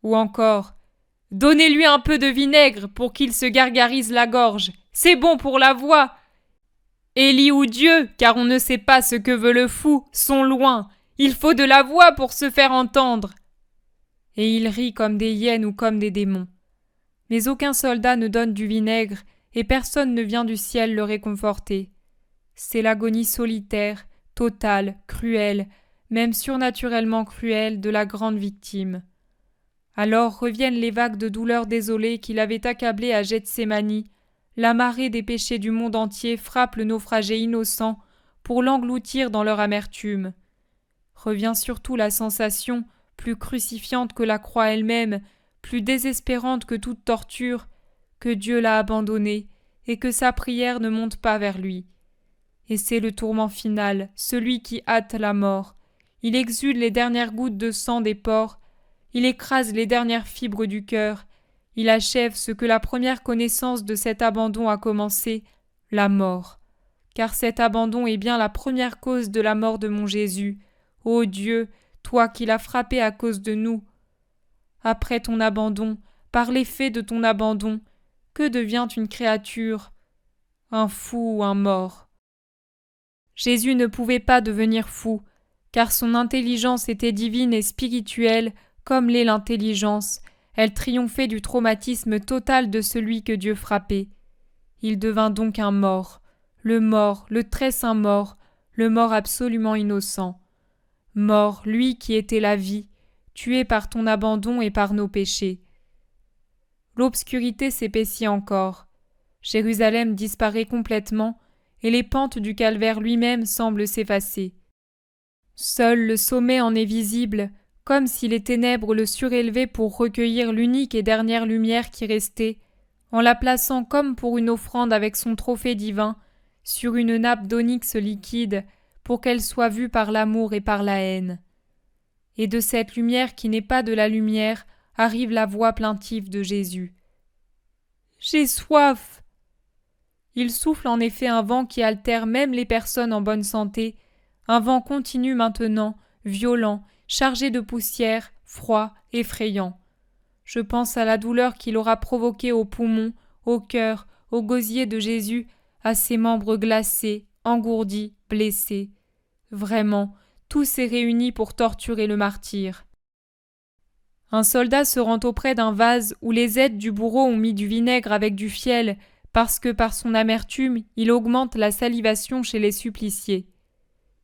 Ou encore « Donnez-lui un peu de vinaigre pour qu'il se gargarise la gorge, c'est bon pour la voix !» Élie ou Dieu, car on ne sait pas ce que veut le fou, sont loin, il faut de la voix pour se faire entendre. Et ils rient comme des hyènes ou comme des démons. Mais aucun soldat ne donne du vinaigre et personne ne vient du ciel le réconforter. C'est l'agonie solitaire, totale, cruelle, même surnaturellement cruelle de la grande victime. Alors reviennent les vagues de douleur désolée qui l'avaient accablé à Gethsémani. La marée des péchés du monde entier frappe le naufragé innocent pour l'engloutir dans leur amertume. Revient surtout la sensation, plus crucifiante que la croix elle-même, plus désespérante que toute torture, que Dieu l'a abandonné et que sa prière ne monte pas vers lui. Et c'est le tourment final, celui qui hâte la mort. Il exsude les dernières gouttes de sang des pores, il écrase les dernières fibres du cœur, il achève ce que la première connaissance de cet abandon a commencé, la mort. Car cet abandon est bien la première cause de la mort de mon Jésus. Ô Dieu, toi qui l'as frappé à cause de nous. Après ton abandon, par l'effet de ton abandon, que devient une créature? Un fou ou un mort. Jésus ne pouvait pas devenir fou, car son intelligence était divine et spirituelle, comme l'est l'intelligence. Elle triomphait du traumatisme total de celui que Dieu frappait. Il devint donc un mort, le très saint mort, le mort absolument innocent. Mort, lui qui était la vie, tué par ton abandon et par nos péchés. l'obscurité s'épaissit encore. Jérusalem disparaît complètement, et les pentes du calvaire lui-même semblent s'effacer. Seul le sommet en est visible, comme si les ténèbres le surélevaient pour recueillir l'unique et dernière lumière qui restait, en la plaçant comme pour une offrande avec son trophée divin, sur une nappe d'onyx liquide, pour qu'elle soit vue par l'amour et par la haine. Et de cette lumière qui n'est pas de la lumière arrive la voix plaintive de Jésus. « J'ai soif !» Il souffle en effet un vent qui altère même les personnes en bonne santé, un vent continu maintenant, violent, chargé de poussière, froid, effrayant. Je pense à la douleur qu'il aura provoquée aux poumons, au cœur, au gosier de Jésus, à ses membres glacés, engourdis, blessés. Vraiment, tout s'est réuni pour torturer le martyr. Un soldat se rend auprès d'un vase où les aides du bourreau ont mis du vinaigre avec du fiel, parce que par son amertume, il augmente la salivation chez les suppliciés.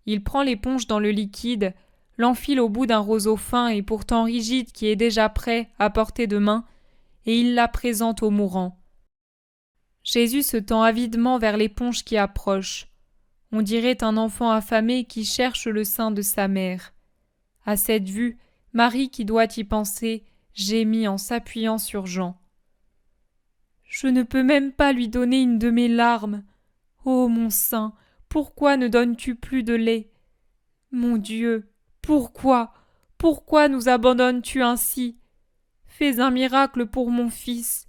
Il prend l'éponge dans le liquide, l'enfile au bout d'un roseau fin et pourtant rigide qui est déjà prêt à portée de main, et il la présente au mourant. Jésus se tend avidement vers l'éponge qui approche. On dirait un enfant affamé qui cherche le sein de sa mère. À cette vue, Marie, qui doit y penser, gémit en s'appuyant sur Jean. « Je ne peux même pas lui donner une de mes larmes. Ô mon sein, pourquoi ne donnes-tu plus de lait? Mon Dieu, pourquoi nous abandonnes-tu ainsi? Fais un miracle pour mon fils.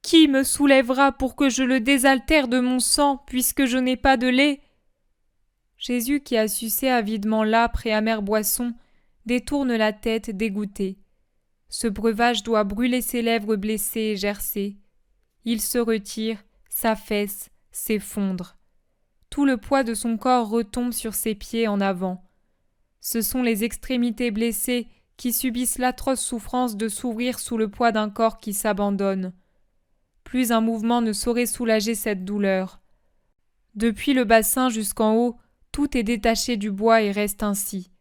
Qui me soulèvera pour que je le désaltère de mon sang, puisque je n'ai pas de lait ?» Jésus, qui a sucé avidement l'âpre et amère boisson, détourne la tête dégoûté. Ce breuvage doit brûler ses lèvres blessées et gercées. Il se retire, s'affaisse, s'effondre. Tout le poids de son corps retombe sur ses pieds en avant. Ce sont les extrémités blessées qui subissent l'atroce souffrance de s'ouvrir sous le poids d'un corps qui s'abandonne. Plus un mouvement ne saurait soulager cette douleur. Depuis le bassin jusqu'en haut, tout est détaché du bois et reste ainsi.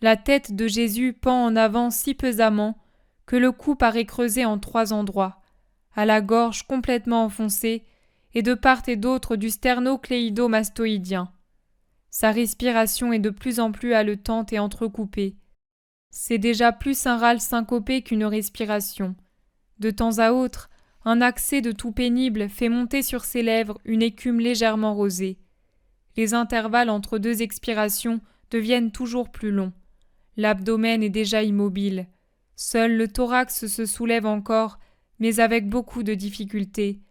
La tête de Jésus pend en avant si pesamment que le cou paraît creusé en 3 endroits, à la gorge complètement enfoncée et de part et d'autre du sternocléido-mastoïdien. Sa respiration est de plus en plus haletante et entrecoupée. C'est déjà plus un râle syncopé qu'une respiration. De temps à autre, un accès de toux pénible fait monter sur ses lèvres une écume légèrement rosée. Les intervalles entre 2 expirations deviennent toujours plus longs. L'abdomen est déjà immobile. Seul le thorax se soulève encore, mais avec beaucoup de difficulté.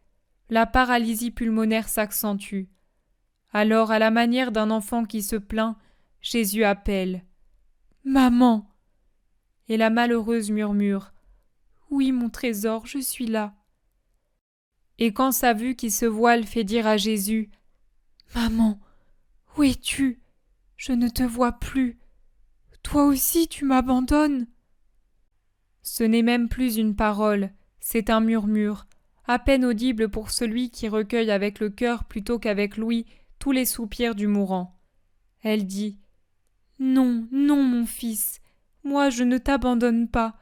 La paralysie pulmonaire s'accentue. Alors, à la manière d'un enfant qui se plaint, Jésus appelle « Maman !» Et la malheureuse murmure « Oui, mon trésor, je suis là. » Et quand sa vue qui se voile fait dire à Jésus « Maman, où es-tu? Je ne te vois plus. Toi aussi tu m'abandonnes. » Ce n'est même plus une parole, c'est un murmure, à peine audible pour celui qui recueille avec le cœur plutôt qu'avec l'ouïe tous les soupirs du mourant. Elle dit « Non, non, mon fils, moi je ne t'abandonne pas.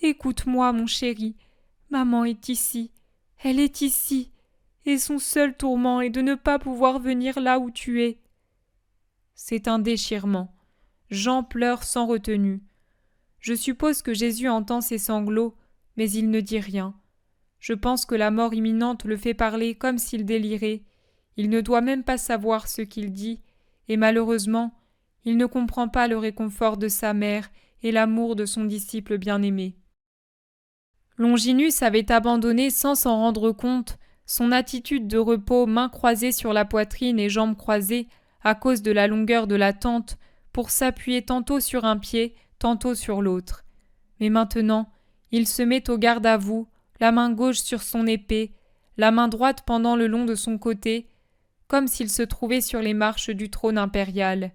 Écoute-moi, mon chéri, maman est ici, elle est ici, et son seul tourment est de ne pas pouvoir venir là où tu es. » C'est un déchirement. Jean pleure sans retenue. Je suppose que Jésus entend ses sanglots, mais il ne dit rien. Je pense que la mort imminente le fait parler comme s'il délirait. Il ne doit même pas savoir ce qu'il dit, et malheureusement, il ne comprend pas le réconfort de sa mère et l'amour de son disciple bien-aimé. Longinus avait abandonné sans s'en rendre compte son attitude de repos, mains croisées sur la poitrine et jambes croisées, à cause de la longueur de la tente, pour s'appuyer tantôt sur un pied, tantôt sur l'autre. Mais maintenant, il se met au garde-à-vous, la main gauche sur son épée, la main droite pendant le long de son côté, comme s'il se trouvait sur les marches du trône impérial.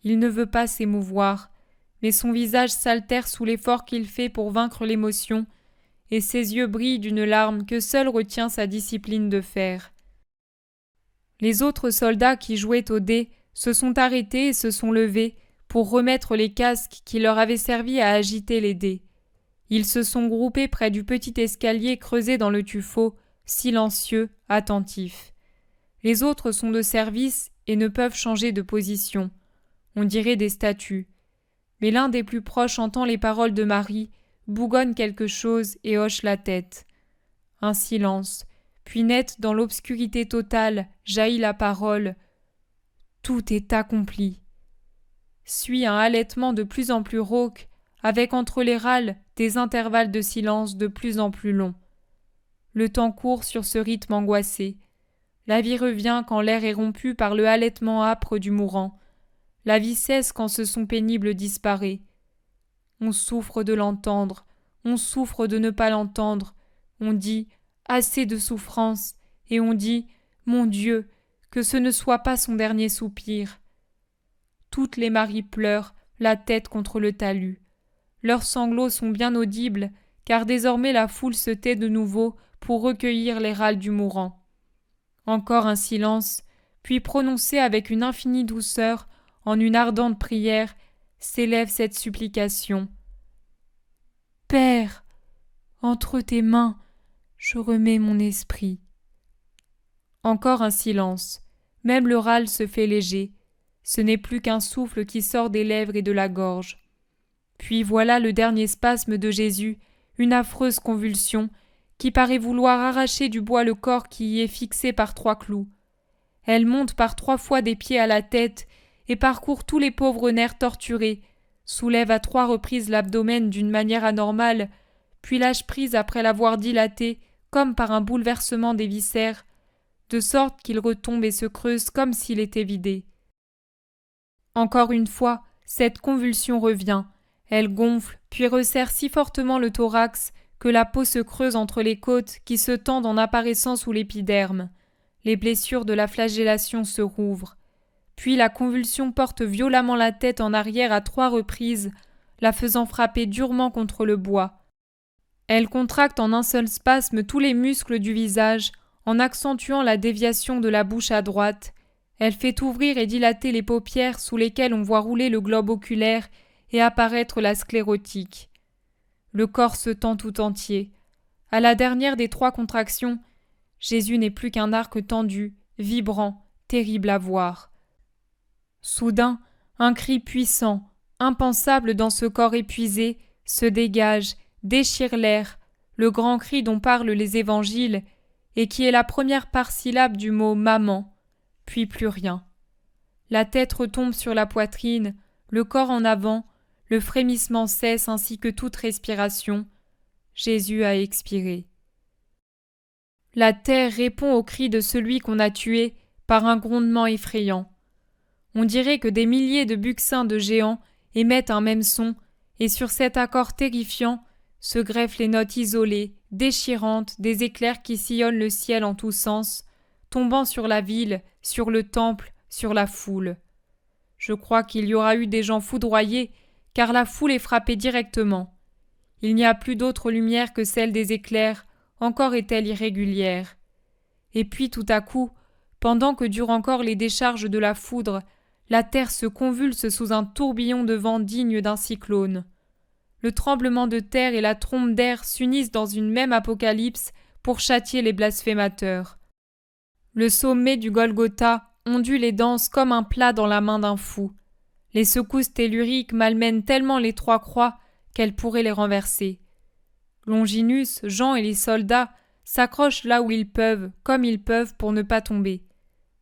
Il ne veut pas s'émouvoir, mais son visage s'altère sous l'effort qu'il fait pour vaincre l'émotion, et ses yeux brillent d'une larme que seule retient sa discipline de fer. Les autres soldats qui jouaient aux dés se sont arrêtés et se sont levés pour remettre les casques qui leur avaient servi à agiter les dés. Ils se sont groupés près du petit escalier creusé dans le tuffeau, silencieux, attentifs. Les autres sont de service et ne peuvent changer de position. On dirait des statues. Mais l'un des plus proches entend les paroles de Marie, bougonne quelque chose et hoche la tête. Un silence, puis net dans l'obscurité totale jaillit la parole. Tout est accompli. Suit un halètement de plus en plus rauque, avec entre les râles des intervalles de silence de plus en plus longs. Le temps court sur ce rythme angoissé. La vie revient quand l'air est rompu par le halètement âpre du mourant. La vie cesse quand ce son pénible disparaît. On souffre de l'entendre, on souffre de ne pas l'entendre. On dit « assez de souffrance » et on dit « mon Dieu, que ce ne soit pas son dernier soupir ». Toutes les maries pleurent, la tête contre le talus. Leurs sanglots sont bien audibles, car désormais la foule se tait de nouveau pour recueillir les râles du mourant. Encore un silence, puis prononcé avec une infinie douceur, en une ardente prière, s'élève cette supplication. « Père, entre tes mains, je remets mon esprit. » Encore un silence, même le râle se fait léger. Ce n'est plus qu'un souffle qui sort des lèvres et de la gorge. Puis voilà le dernier spasme de Jésus, une affreuse convulsion, qui paraît vouloir arracher du bois le corps qui y est fixé par 3 clous. Elle monte par 3 fois des pieds à la tête et parcourt tous les pauvres nerfs torturés, soulève à 3 reprises l'abdomen d'une manière anormale, puis lâche prise après l'avoir dilaté, comme par un bouleversement des viscères, de sorte qu'il retombe et se creuse comme s'il était vidé. Encore une fois, cette convulsion revient. Elle gonfle, puis resserre si fortement le thorax que la peau se creuse entre les côtes qui se tendent en apparaissant sous l'épiderme. Les blessures de la flagellation se rouvrent. Puis la convulsion porte violemment la tête en arrière à 3 reprises, la faisant frapper durement contre le bois. Elle contracte en un seul spasme tous les muscles du visage, en accentuant la déviation de la bouche à droite. Elle fait ouvrir et dilater les paupières sous lesquelles on voit rouler le globe oculaire et apparaître la sclérotique. Le corps se tend tout entier. À la dernière des 3 contractions, Jésus n'est plus qu'un arc tendu, vibrant, terrible à voir. Soudain, un cri puissant, impensable dans ce corps épuisé, se dégage, déchire l'air, le grand cri dont parlent les évangiles, et qui est la première parsyllabe du mot « maman », puis plus rien. La tête retombe sur la poitrine, le corps en avant, le frémissement cesse ainsi que toute respiration. Jésus a expiré. La terre répond au cri de celui qu'on a tué par un grondement effrayant. On dirait que des milliers de buccins de géants émettent un même son, et sur cet accord terrifiant se greffent les notes isolées, déchirantes, des éclairs qui sillonnent le ciel en tous sens, tombant sur la ville, sur le temple, sur la foule. Je crois qu'il y aura eu des gens foudroyés, car la foule est frappée directement. Il n'y a plus d'autre lumière que celle des éclairs, encore est-elle irrégulière. Et puis tout à coup, pendant que durent encore les décharges de la foudre, la terre se convulse sous un tourbillon de vent digne d'un cyclone. Le tremblement de terre et la trombe d'air s'unissent dans une même apocalypse pour châtier les blasphémateurs. Le sommet du Golgotha ondule et danse comme un plat dans la main d'un fou. Les secousses telluriques malmènent tellement les 3 croix qu'elles pourraient les renverser. Longinus, Jean et les soldats s'accrochent là où ils peuvent, comme ils peuvent pour ne pas tomber.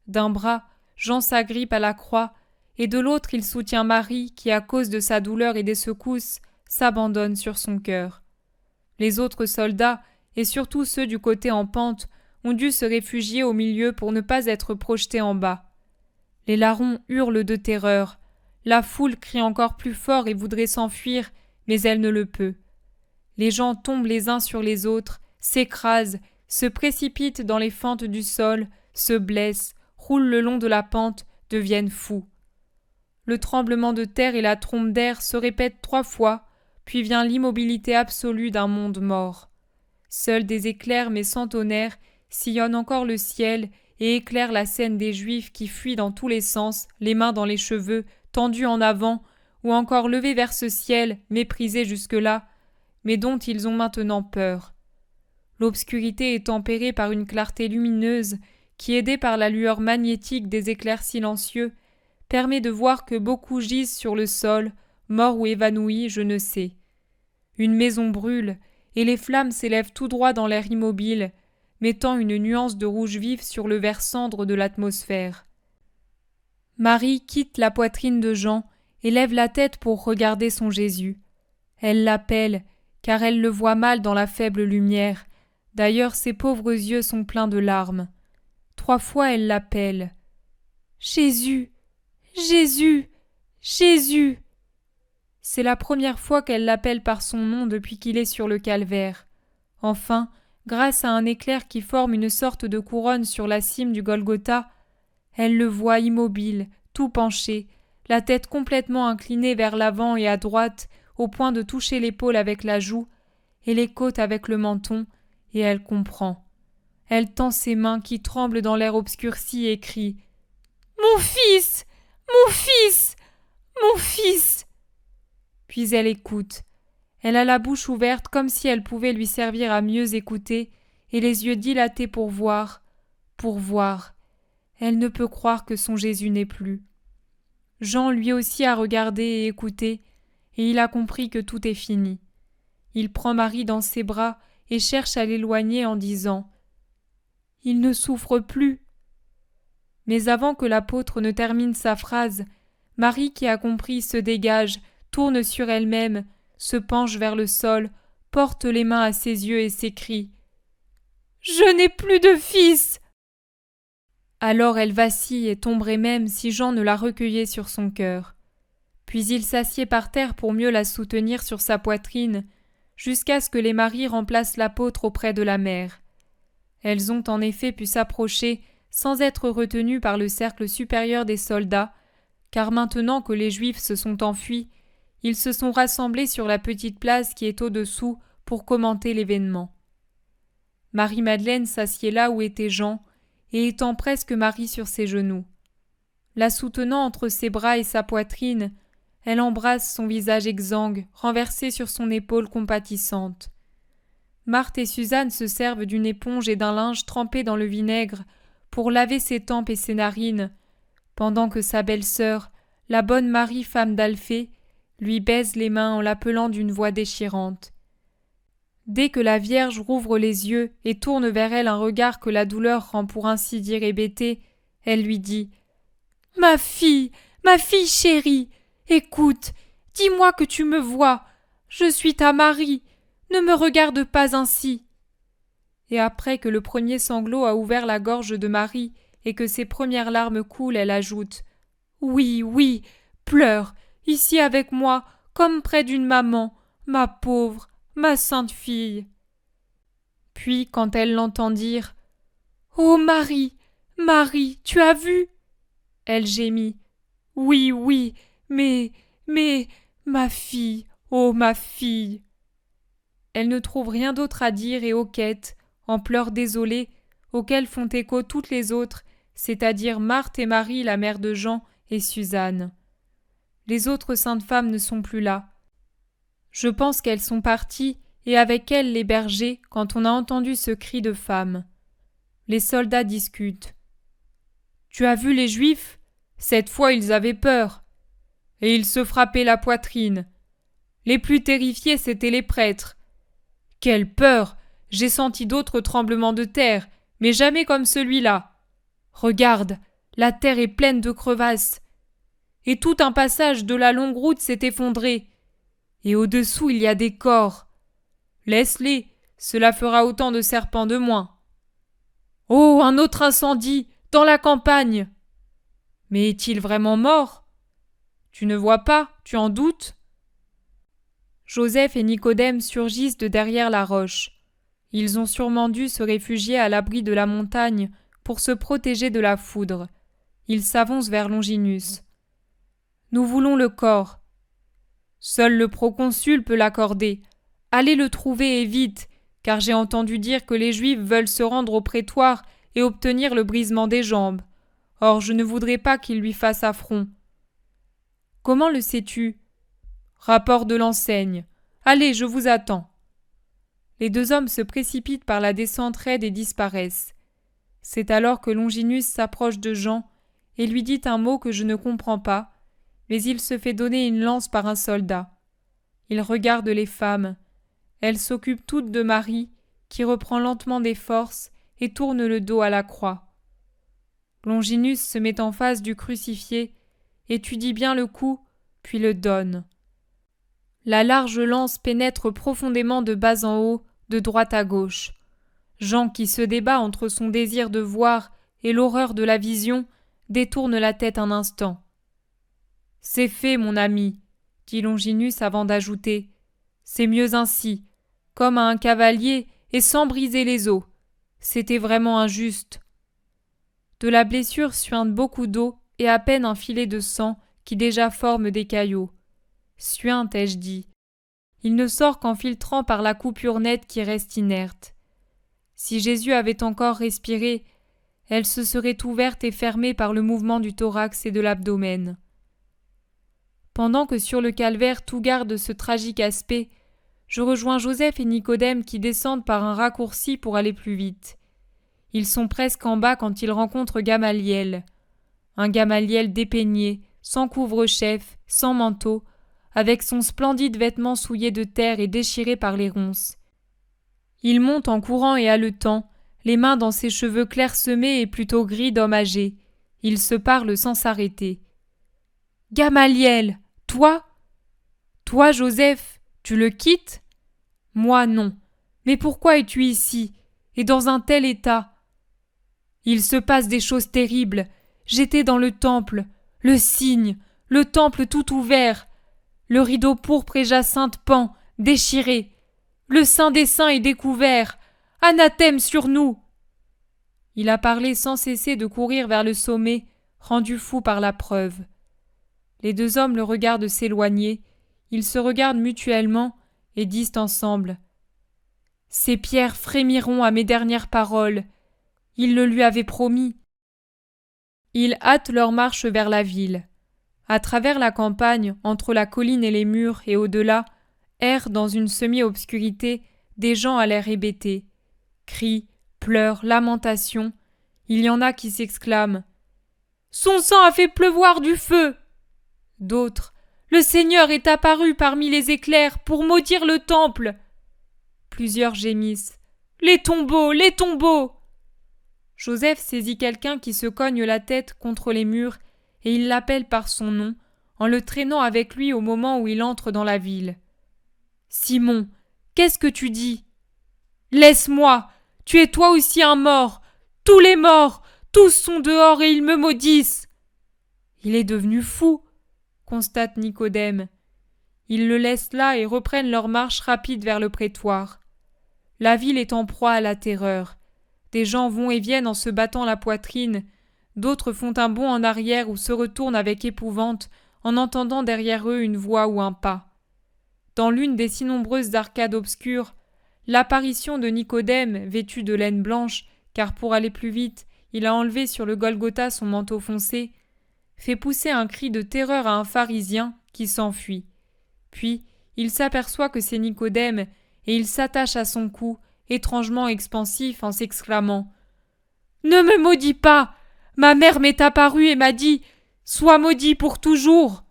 D'un bras, Jean s'agrippe à la croix, et de l'autre il soutient Marie qui, à cause de sa douleur et des secousses, s'abandonne sur son cœur. Les autres soldats, et surtout ceux du côté en pente, ont dû se réfugier au milieu pour ne pas être projetés en bas. Les larrons hurlent de terreur. La foule crie encore plus fort et voudrait s'enfuir, mais elle ne le peut. Les gens tombent les uns sur les autres, s'écrasent, se précipitent dans les fentes du sol, se blessent, roulent le long de la pente, deviennent fous. Le tremblement de terre et la trombe d'air se répètent 3 fois, puis vient l'immobilité absolue d'un monde mort. Seuls des éclairs mais sans tonnerre sillonnent encore le ciel et éclairent la scène des Juifs qui fuient dans tous les sens, les mains dans les cheveux, tendus en avant, ou encore levés vers ce ciel, méprisé jusque-là, mais dont ils ont maintenant peur. L'obscurité est tempérée par une clarté lumineuse qui, aidée par la lueur magnétique des éclairs silencieux, permet de voir que beaucoup gisent sur le sol, morts ou évanouis, je ne sais. Une maison brûle, et les flammes s'élèvent tout droit dans l'air immobile, mettant une nuance de rouge vif sur le vert cendre de l'atmosphère. Marie quitte la poitrine de Jean et lève la tête pour regarder son Jésus. Elle l'appelle, car elle le voit mal dans la faible lumière. D'ailleurs, ses pauvres yeux sont pleins de larmes. 3 fois elle l'appelle. « Jésus, Jésus, Jésus !» C'est la première fois qu'elle l'appelle par son nom depuis qu'il est sur le calvaire. Enfin, grâce à un éclair qui forme une sorte de couronne sur la cime du Golgotha, elle le voit immobile, tout penché, la tête complètement inclinée vers l'avant et à droite, au point de toucher l'épaule avec la joue, et les côtes avec le menton, et elle comprend. Elle tend ses mains qui tremblent dans l'air obscurci et crie « Mon fils! Mon fils! Mon fils !» Puis elle écoute. Elle a la bouche ouverte comme si elle pouvait lui servir à mieux écouter, et les yeux dilatés pour voir, pour voir. Elle ne peut croire que son Jésus n'est plus. Jean lui aussi a regardé et écouté, et il a compris que tout est fini. Il prend Marie dans ses bras et cherche à l'éloigner en disant « Il ne souffre plus !» Mais avant que l'apôtre ne termine sa phrase, Marie qui a compris se dégage, tourne sur elle-même, se penche vers le sol, porte les mains à ses yeux et s'écrie « Je n'ai plus de fils !» Alors elle vacille et tomberait même si Jean ne la recueillait sur son cœur. Puis il s'assied par terre pour mieux la soutenir sur sa poitrine, jusqu'à ce que les maris remplacent l'apôtre auprès de la mère. Elles ont en effet pu s'approcher sans être retenues par le cercle supérieur des soldats, car maintenant que les Juifs se sont enfuis, ils se sont rassemblés sur la petite place qui est au-dessous pour commenter l'événement. Marie-Madeleine s'assied là où était Jean, et étend presque Marie sur ses genoux. La soutenant entre ses bras et sa poitrine, elle embrasse son visage exsangue, renversé sur son épaule compatissante. Marthe et Suzanne se servent d'une éponge et d'un linge trempé dans le vinaigre pour laver ses tempes et ses narines, pendant que sa belle-sœur, la bonne Marie, femme d'Alphée, lui baise les mains en l'appelant d'une voix déchirante. Dès que la Vierge rouvre les yeux et tourne vers elle un regard que la douleur rend pour ainsi dire hébété, elle lui dit « ma fille chérie, écoute, dis-moi que tu me vois, je suis ta Marie, ne me regarde pas ainsi. » Et après que le premier sanglot a ouvert la gorge de Marie et que ses premières larmes coulent, elle ajoute « Oui, oui, pleure, ici avec moi, comme près d'une maman, ma pauvre, ma sainte fille. » Puis, quand elle l'entend dire « Oh Marie, Marie, tu as vu ?» Elle gémit « Oui, oui, mais, ma fille, oh ma fille !» Elle ne trouve rien d'autre à dire et hoquette, en pleurs désolés, auxquels font écho toutes les autres, c'est-à-dire Marthe et Marie, la mère de Jean, et Suzanne. Les autres saintes femmes ne sont plus là. Je pense qu'elles sont parties, et avec elles les bergers, quand on a entendu ce cri de femme. Les soldats discutent. « Tu as vu les Juifs ? Cette fois ils avaient peur. » Et ils se frappaient la poitrine. Les plus terrifiés, c'étaient les prêtres. Quelle peur! J'ai senti d'autres tremblements de terre, mais jamais comme celui-là. Regarde, la terre est pleine de crevasses. Et tout un passage de la longue route s'est effondré. Et au-dessous, il y a des corps. Laisse-les, cela fera autant de serpents de moins. Oh, un autre incendie, dans la campagne! Mais est-il vraiment mort? Tu ne vois pas, tu en doutes? Joseph et Nicodème surgissent de derrière la roche. Ils ont sûrement dû se réfugier à l'abri de la montagne pour se protéger de la foudre. Ils s'avancent vers Longinus. Nous voulons le corps. Seul le proconsul peut l'accorder. Allez le trouver et vite, car j'ai entendu dire que les Juifs veulent se rendre au prétoire et obtenir le brisement des jambes. Or, je ne voudrais pas qu'ils lui fassent affront. Comment le sais-tu? Rapport de l'enseigne. Allez, je vous attends. Les deux hommes se précipitent par la descente raide et disparaissent. C'est alors que Longinus s'approche de Jean et lui dit un mot que je ne comprends pas, mais il se fait donner une lance par un soldat. Il regarde les femmes. Elles s'occupent toutes de Marie, qui reprend lentement des forces et tourne le dos à la croix. Longinus se met en face du crucifié, étudie bien le coup, puis le donne. La large lance pénètre profondément de bas en haut, de droite à gauche. Jean, qui se débat entre son désir de voir et l'horreur de la vision, détourne la tête un instant. « C'est fait, mon ami, » dit Longinus avant d'ajouter. « C'est mieux ainsi, comme à un cavalier et sans briser les os. C'était vraiment injuste. » De la blessure suinte beaucoup d'eau et à peine un filet de sang qui déjà forme des caillots. Suinte, ai-je dit. Il ne sort qu'en filtrant par la coupure nette qui reste inerte. Si Jésus avait encore respiré, elle se serait ouverte et fermée par le mouvement du thorax et de l'abdomen. Pendant que sur le calvaire tout garde ce tragique aspect, je rejoins Joseph et Nicodème qui descendent par un raccourci pour aller plus vite. Ils sont presque en bas quand ils rencontrent Gamaliel. Un Gamaliel dépeigné, sans couvre-chef, sans manteau, avec son splendide vêtement souillé de terre et déchiré par les ronces. Il monte en courant et haletant, les mains dans ses cheveux clairsemés et plutôt gris d'homme âgé. Il se parle sans s'arrêter. « Gamaliel, toi ? Toi, Joseph, tu le quittes ? Moi, non. Mais pourquoi es-tu ici, et dans un tel état ? Il se passe des choses terribles. J'étais dans le temple, le temple tout ouvert. Le rideau pourpre et jacinthe pend, déchiré. Le Saint des Saints est découvert. Anathème sur nous ! Il a parlé sans cesser de courir vers le sommet, rendu fou par la preuve. Les deux hommes le regardent s'éloigner. Ils se regardent mutuellement et disent ensemble « Ces pierres frémiront à mes dernières paroles. Il le lui avait promis. » Ils hâtent leur marche vers la ville. À travers la campagne, entre la colline et les murs et au-delà, errent dans une semi-obscurité des gens à l'air hébété. Cris, pleurs, lamentations. Il y en a qui s'exclament « Son sang a fait pleuvoir du feu !» D'autres « Le Seigneur est apparu parmi les éclairs pour maudire le temple !» Plusieurs gémissent « Les tombeaux, les tombeaux !» Joseph saisit quelqu'un qui se cogne la tête contre les murs et il l'appelle par son nom, en le traînant avec lui au moment où il entre dans la ville. « Simon, qu'est-ce que tu dis ? » ?»« Laisse-moi, tu es toi aussi un mort. Tous les morts, tous sont dehors et ils me maudissent. » « Il est devenu fou, » constate Nicodème. Ils le laissent là et reprennent leur marche rapide vers le prétoire. La ville est en proie à la terreur. Des gens vont et viennent en se battant la poitrine, d'autres font un bond en arrière ou se retournent avec épouvante en entendant derrière eux une voix ou un pas. Dans l'une des si nombreuses arcades obscures, l'apparition de Nicodème, vêtu de laine blanche, car pour aller plus vite, il a enlevé sur le Golgotha son manteau foncé, fait pousser un cri de terreur à un pharisien qui s'enfuit. Puis, il s'aperçoit que c'est Nicodème et il s'attache à son cou, étrangement expansif, en s'exclamant « Ne me maudis pas ! Ma mère m'est apparue et m'a dit « Sois maudit pour toujours !»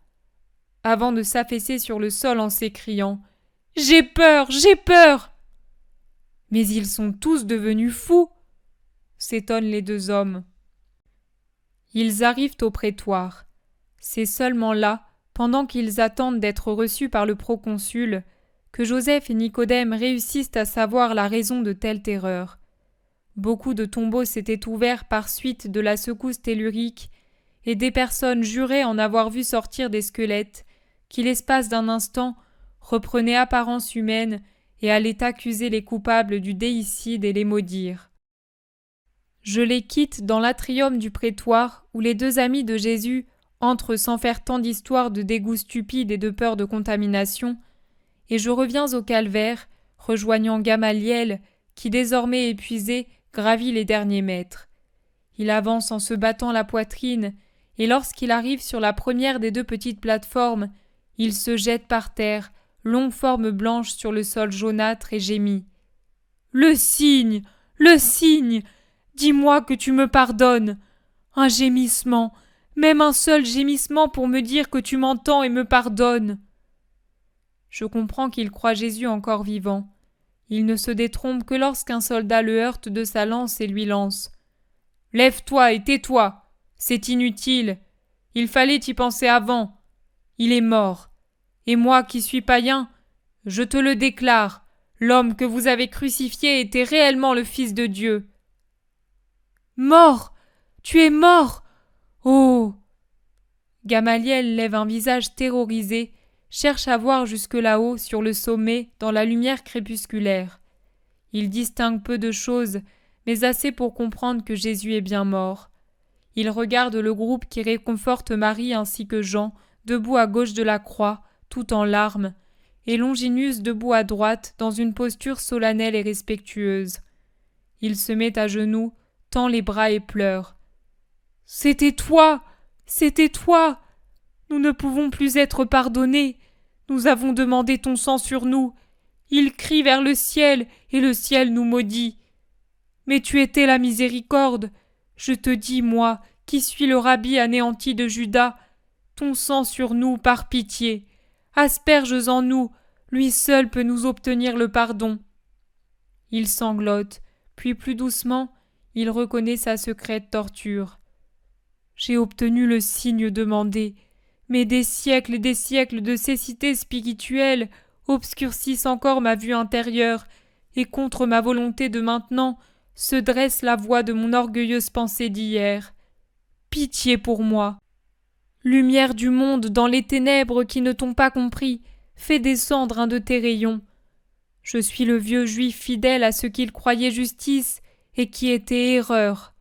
avant de s'affaisser sur le sol en s'écriant « J'ai peur, j'ai peur !» « Mais ils sont tous devenus fous !» s'étonnent les deux hommes. Ils arrivent au prétoire. C'est seulement là, pendant qu'ils attendent d'être reçus par le proconsul, que Joseph et Nicodème réussissent à savoir la raison de telle terreur. Beaucoup de tombeaux s'étaient ouverts par suite de la secousse tellurique, et des personnes juraient en avoir vu sortir des squelettes, qui l'espace d'un instant reprenaient apparence humaine et allaient accuser les coupables du déicide et les maudire. Je les quitte dans l'atrium du prétoire où les deux amis de Jésus entrent sans faire tant d'histoires de dégoût stupide et de peur de contamination, et je reviens au calvaire, rejoignant Gamaliel, qui désormais épuisé gravit les derniers mètres. Il avance en se battant la poitrine, et lorsqu'il arrive sur la première des deux petites plateformes, il se jette par terre, longue forme blanche sur le sol jaunâtre et gémit. Le signe, le signe, dis-moi que tu me pardonnes. Un gémissement, même un seul gémissement pour me dire que tu m'entends et me pardonnes. Je comprends qu'il croit Jésus encore vivant. Il ne se détrompe que lorsqu'un soldat le heurte de sa lance et lui lance. « Lève-toi et tais-toi, c'est inutile. Il fallait y penser avant. Il est mort. Et moi qui suis païen, je te le déclare, l'homme que vous avez crucifié était réellement le Fils de Dieu. » Mort! Tu es mort! Oh! Gamaliel lève un visage terrorisé, cherche à voir jusque là-haut, sur le sommet, dans la lumière crépusculaire. Il distingue peu de choses, mais assez pour comprendre que Jésus est bien mort. Il regarde le groupe qui réconforte Marie ainsi que Jean, debout à gauche de la croix, tout en larmes, et Longinus debout à droite, dans une posture solennelle et respectueuse. Il se met à genoux, tend les bras et pleure. « C'était toi! C'était toi! Nous ne pouvons plus être pardonnés. Nous avons demandé ton sang sur nous. Il crie vers le ciel, et le ciel nous maudit. Mais tu étais la miséricorde. Je te dis, moi, qui suis le rabbi anéanti de Juda, ton sang sur nous par pitié. Asperges en nous, lui seul peut nous obtenir le pardon. » Il sanglote, puis plus doucement, il reconnaît sa secrète torture. « J'ai obtenu le signe demandé, mais des siècles et des siècles de cécité spirituelle obscurcissent encore ma vue intérieure, et contre ma volonté de maintenant se dresse la voix de mon orgueilleuse pensée d'hier. Pitié pour moi. Lumière du monde dans les ténèbres qui ne t'ont pas compris, fais descendre un de tes rayons. Je suis le vieux juif fidèle à ce qu'il croyait justice et qui était erreur.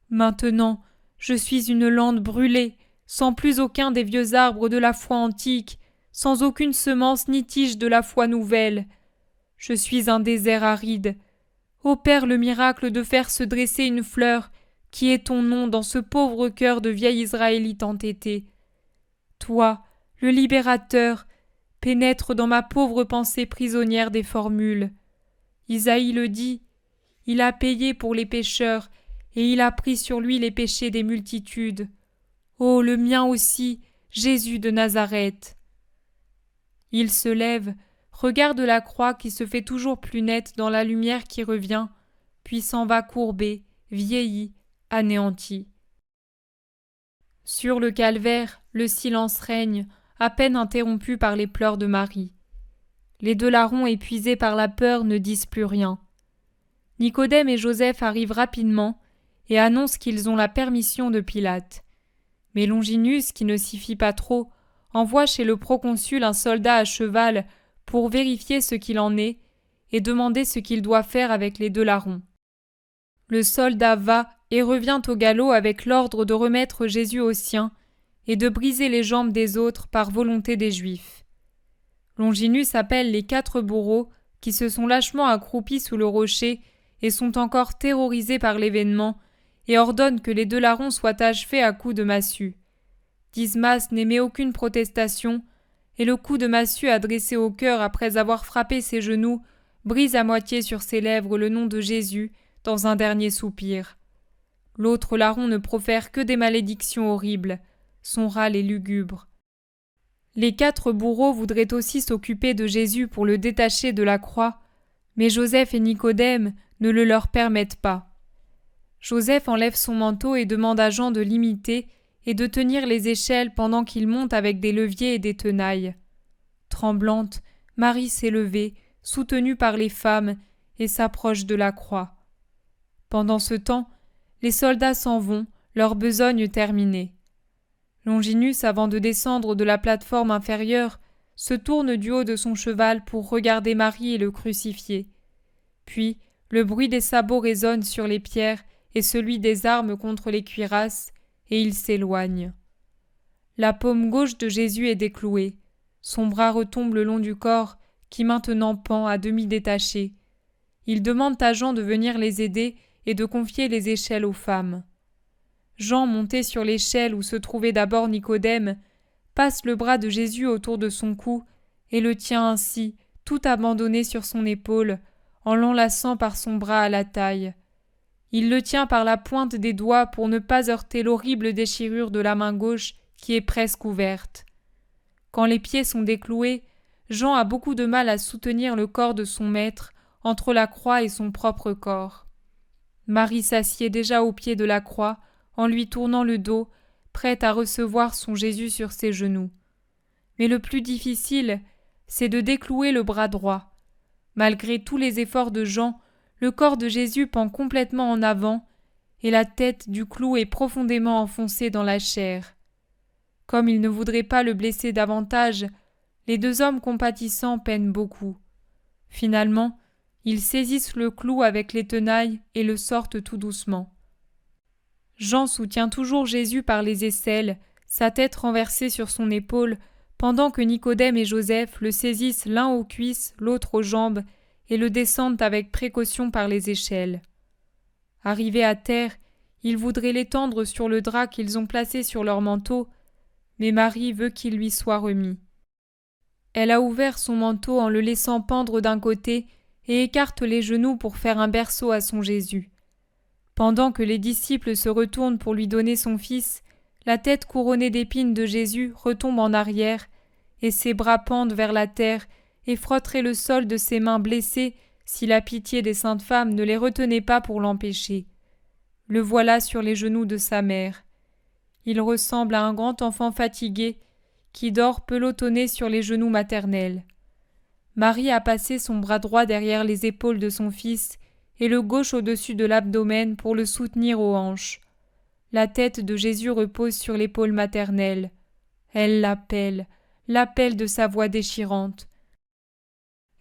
Maintenant, je suis une lande brûlée, sans plus aucun des vieux arbres de la foi antique, sans aucune semence ni tige de la foi nouvelle. Je suis un désert aride. Opère le miracle de faire se dresser une fleur qui est ton nom dans ce pauvre cœur de vieil Israélite entêté. Toi, le libérateur, pénètre dans ma pauvre pensée prisonnière des formules. Isaïe le dit, il a payé pour les pécheurs, et il a pris sur lui les péchés des multitudes. Ô le mien aussi, Jésus de Nazareth. Il se lève, regarde la croix qui se fait toujours plus nette dans la lumière qui revient, puis s'en va courbé, vieilli, anéanti. Sur le calvaire, le silence règne, à peine interrompu par les pleurs de Marie. Les deux larrons épuisés par la peur ne disent plus rien. Nicodème et Joseph arrivent rapidement et annoncent qu'ils ont la permission de Pilate. Mais Longinus, qui ne s'y fie pas trop, envoie chez le proconsul un soldat à cheval pour vérifier ce qu'il en est et demander ce qu'il doit faire avec les deux larrons. Le soldat va et revient au galop avec l'ordre de remettre Jésus aux siens et de briser les jambes des autres par volonté des Juifs. Longinus appelle les 4 bourreaux qui se sont lâchement accroupis sous le rocher et sont encore terrorisés par l'événement et ordonne que les deux larrons soient achevés à coups de massue. Dismas n'émet aucune protestation et le coup de massue adressé au cœur après avoir frappé ses genoux brise à moitié sur ses lèvres le nom de Jésus dans un dernier soupir. L'autre larron ne profère que des malédictions horribles. Son râle est lugubre. Les 4 bourreaux voudraient aussi s'occuper de Jésus pour le détacher de la croix, mais Joseph et Nicodème ne le leur permettent pas. Joseph enlève son manteau et demande à Jean de l'imiter et de tenir les échelles pendant qu'il monte avec des leviers et des tenailles. Tremblante, Marie s'est levée, soutenue par les femmes, et s'approche de la croix. Pendant ce temps, les soldats s'en vont, leur besogne terminée. Longinus, avant de descendre de la plate-forme inférieure, se tourne du haut de son cheval pour regarder Marie et le crucifié. Puis, le bruit des sabots résonne sur les pierres et celui des armes contre les cuirasses, et il s'éloigne. La paume gauche de Jésus est déclouée. Son bras retombe le long du corps, qui maintenant pend à demi détaché. Il demande à Jean de venir les aider et de confier les échelles aux femmes. Jean, monté sur l'échelle où se trouvait d'abord Nicodème, passe le bras de Jésus autour de son cou et le tient ainsi, tout abandonné sur son épaule, en l'enlaçant par son bras à la taille. Il le tient par la pointe des doigts pour ne pas heurter l'horrible déchirure de la main gauche qui est presque ouverte. Quand les pieds sont décloués, Jean a beaucoup de mal à soutenir le corps de son maître entre la croix et son propre corps. Marie s'assied déjà au pied de la croix, en lui tournant le dos, prête à recevoir son Jésus sur ses genoux. Mais le plus difficile, c'est de déclouer le bras droit. Malgré tous les efforts de Jean, le corps de Jésus pend complètement en avant, et la tête du clou est profondément enfoncée dans la chair. Comme il ne voudrait pas le blesser davantage, les deux hommes compatissants peinent beaucoup. Finalement, ils saisissent le clou avec les tenailles et le sortent tout doucement. Jean soutient toujours Jésus par les aisselles, sa tête renversée sur son épaule, pendant que Nicodème et Joseph le saisissent l'un aux cuisses, l'autre aux jambes, et le descendent avec précaution par les échelles. Arrivés à terre, ils voudraient l'étendre sur le drap qu'ils ont placé sur leur manteau, mais Marie veut qu'il lui soit remis. Elle a ouvert son manteau en le laissant pendre d'un côté et écarte les genoux pour faire un berceau à son Jésus. Pendant que les disciples se retournent pour lui donner son fils, la tête couronnée d'épines de Jésus retombe en arrière, et ses bras pendent vers la terre et frotteraient le sol de ses mains blessées si la pitié des saintes femmes ne les retenait pas pour l'empêcher. Le voilà sur les genoux de sa mère. Il ressemble à un grand enfant fatigué qui dort pelotonné sur les genoux maternels. Marie a passé son bras droit derrière les épaules de son fils et le gauche au-dessus de l'abdomen pour le soutenir aux hanches. La tête de Jésus repose sur l'épaule maternelle. Elle l'appelle de sa voix déchirante.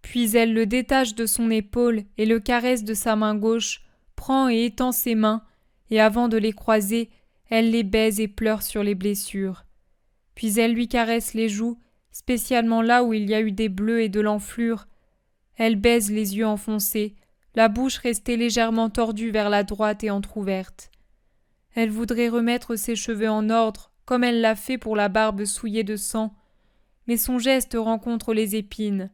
Puis elle le détache de son épaule et le caresse de sa main gauche, prend et étend ses mains, et avant de les croiser, elle les baise et pleure sur les blessures. Puis elle lui caresse les joues, spécialement là où il y a eu des bleus et de l'enflure. Elle baise les yeux enfoncés, la bouche restée légèrement tordue vers la droite et entr'ouverte. Elle voudrait remettre ses cheveux en ordre, comme elle l'a fait pour la barbe souillée de sang, mais son geste rencontre les épines.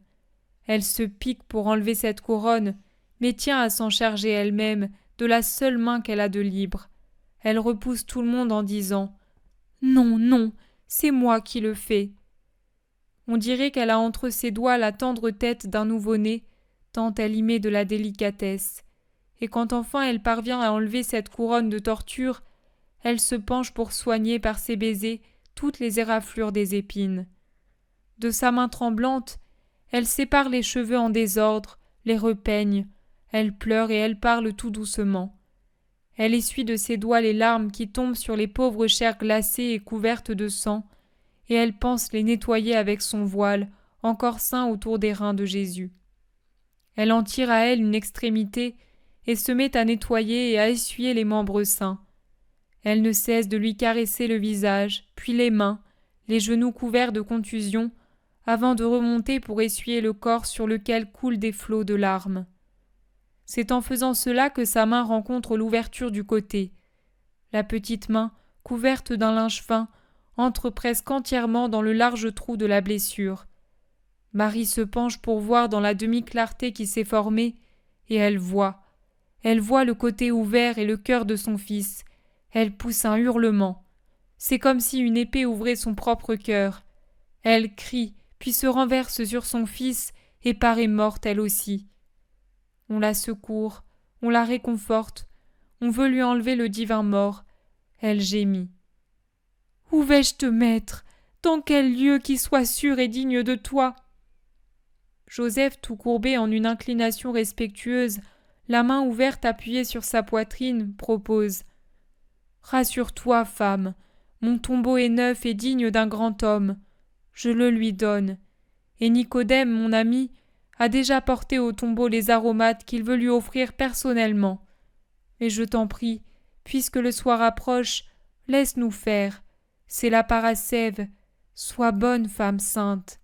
Elle se pique pour enlever cette couronne, mais tient à s'en charger elle-même, de la seule main qu'elle a de libre. Elle repousse tout le monde en disant « Non, non, c'est moi qui le fais ». On dirait qu'elle a entre ses doigts la tendre tête d'un nouveau-né, tant elle y met de la délicatesse. Et quand enfin elle parvient à enlever cette couronne de torture, elle se penche pour soigner par ses baisers toutes les éraflures des épines. De sa main tremblante, elle sépare les cheveux en désordre, les repeigne, elle pleure et elle parle tout doucement. Elle essuie de ses doigts les larmes qui tombent sur les pauvres chairs glacées et couvertes de sang, et elle pense les nettoyer avec son voile, encore ceint autour des reins de Jésus. Elle en tire à elle une extrémité et se met à nettoyer et à essuyer les membres saints. Elle ne cesse de lui caresser le visage, puis les mains, les genoux couverts de contusions, avant de remonter pour essuyer le corps sur lequel coulent des flots de larmes. C'est en faisant cela que sa main rencontre l'ouverture du côté. La petite main, couverte d'un linge fin, entre presque entièrement dans le large trou de la blessure. Marie se penche pour voir dans la demi-clarté qui s'est formée, et elle voit le côté ouvert et le cœur de son fils. Elle pousse un hurlement. C'est comme si une épée ouvrait son propre cœur. Elle crie, puis se renverse sur son fils et paraît morte elle aussi. On la secourt, on la réconforte, on veut lui enlever le divin mort. Elle gémit. « Où vais-je te mettre ? Dans quel lieu qui soit sûr et digne de toi ?» Joseph, tout courbé en une inclination respectueuse, la main ouverte appuyée sur sa poitrine, propose « Rassure-toi, femme, mon tombeau est neuf et digne d'un grand homme. Je le lui donne. Et Nicodème, mon ami, a déjà porté au tombeau les aromates qu'il veut lui offrir personnellement. Mais je t'en prie, puisque le soir approche, laisse-nous faire. C'est la parascève. Sois bonne, femme sainte. »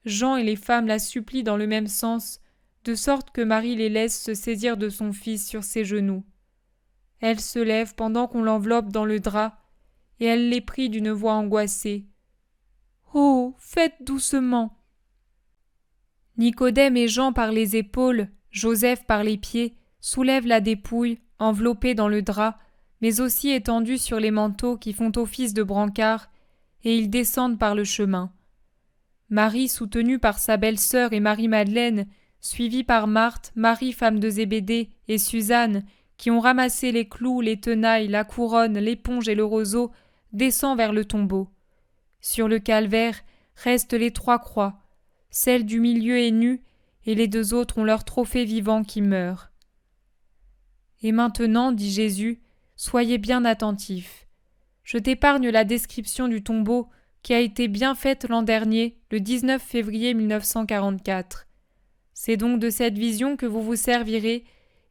Jean et les femmes la supplient dans le même sens, de sorte que Marie les laisse se saisir de son fils sur ses genoux. Elle se lève pendant qu'on l'enveloppe dans le drap, et elle les prie d'une voix angoissée. « Oh, faites doucement !» Nicodème et Jean par les épaules, Joseph, par les pieds, soulève la dépouille, enveloppée dans le drap, mais aussi étendue sur les manteaux qui font office de brancard, et ils descendent par le chemin. Marie, soutenue par sa belle-sœur et Marie-Madeleine, suivie par Marthe, Marie femme de Zébédée, et Suzanne, qui ont ramassé les clous, les tenailles, la couronne, l'éponge et le roseau, descend vers le tombeau. Sur le calvaire restent les 3 croix. Celle du milieu est nue, et les 2 autres ont leur trophée vivant qui meurt. Et maintenant, dit Jésus, soyez bien attentifs. Je t'épargne la description du tombeau qui a été bien faite l'an dernier, le 19 février 1944. C'est donc de cette vision que vous vous servirez,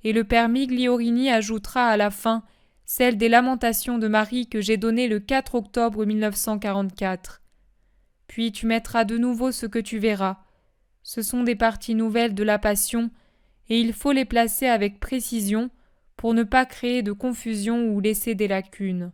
et le père Migliorini ajoutera à la fin celle des lamentations de Marie que j'ai donnée le 4 octobre 1944. Puis tu mettras de nouveau ce que tu verras. Ce sont des parties nouvelles de la Passion, et il faut les placer avec précision pour ne pas créer de confusion ou laisser des lacunes.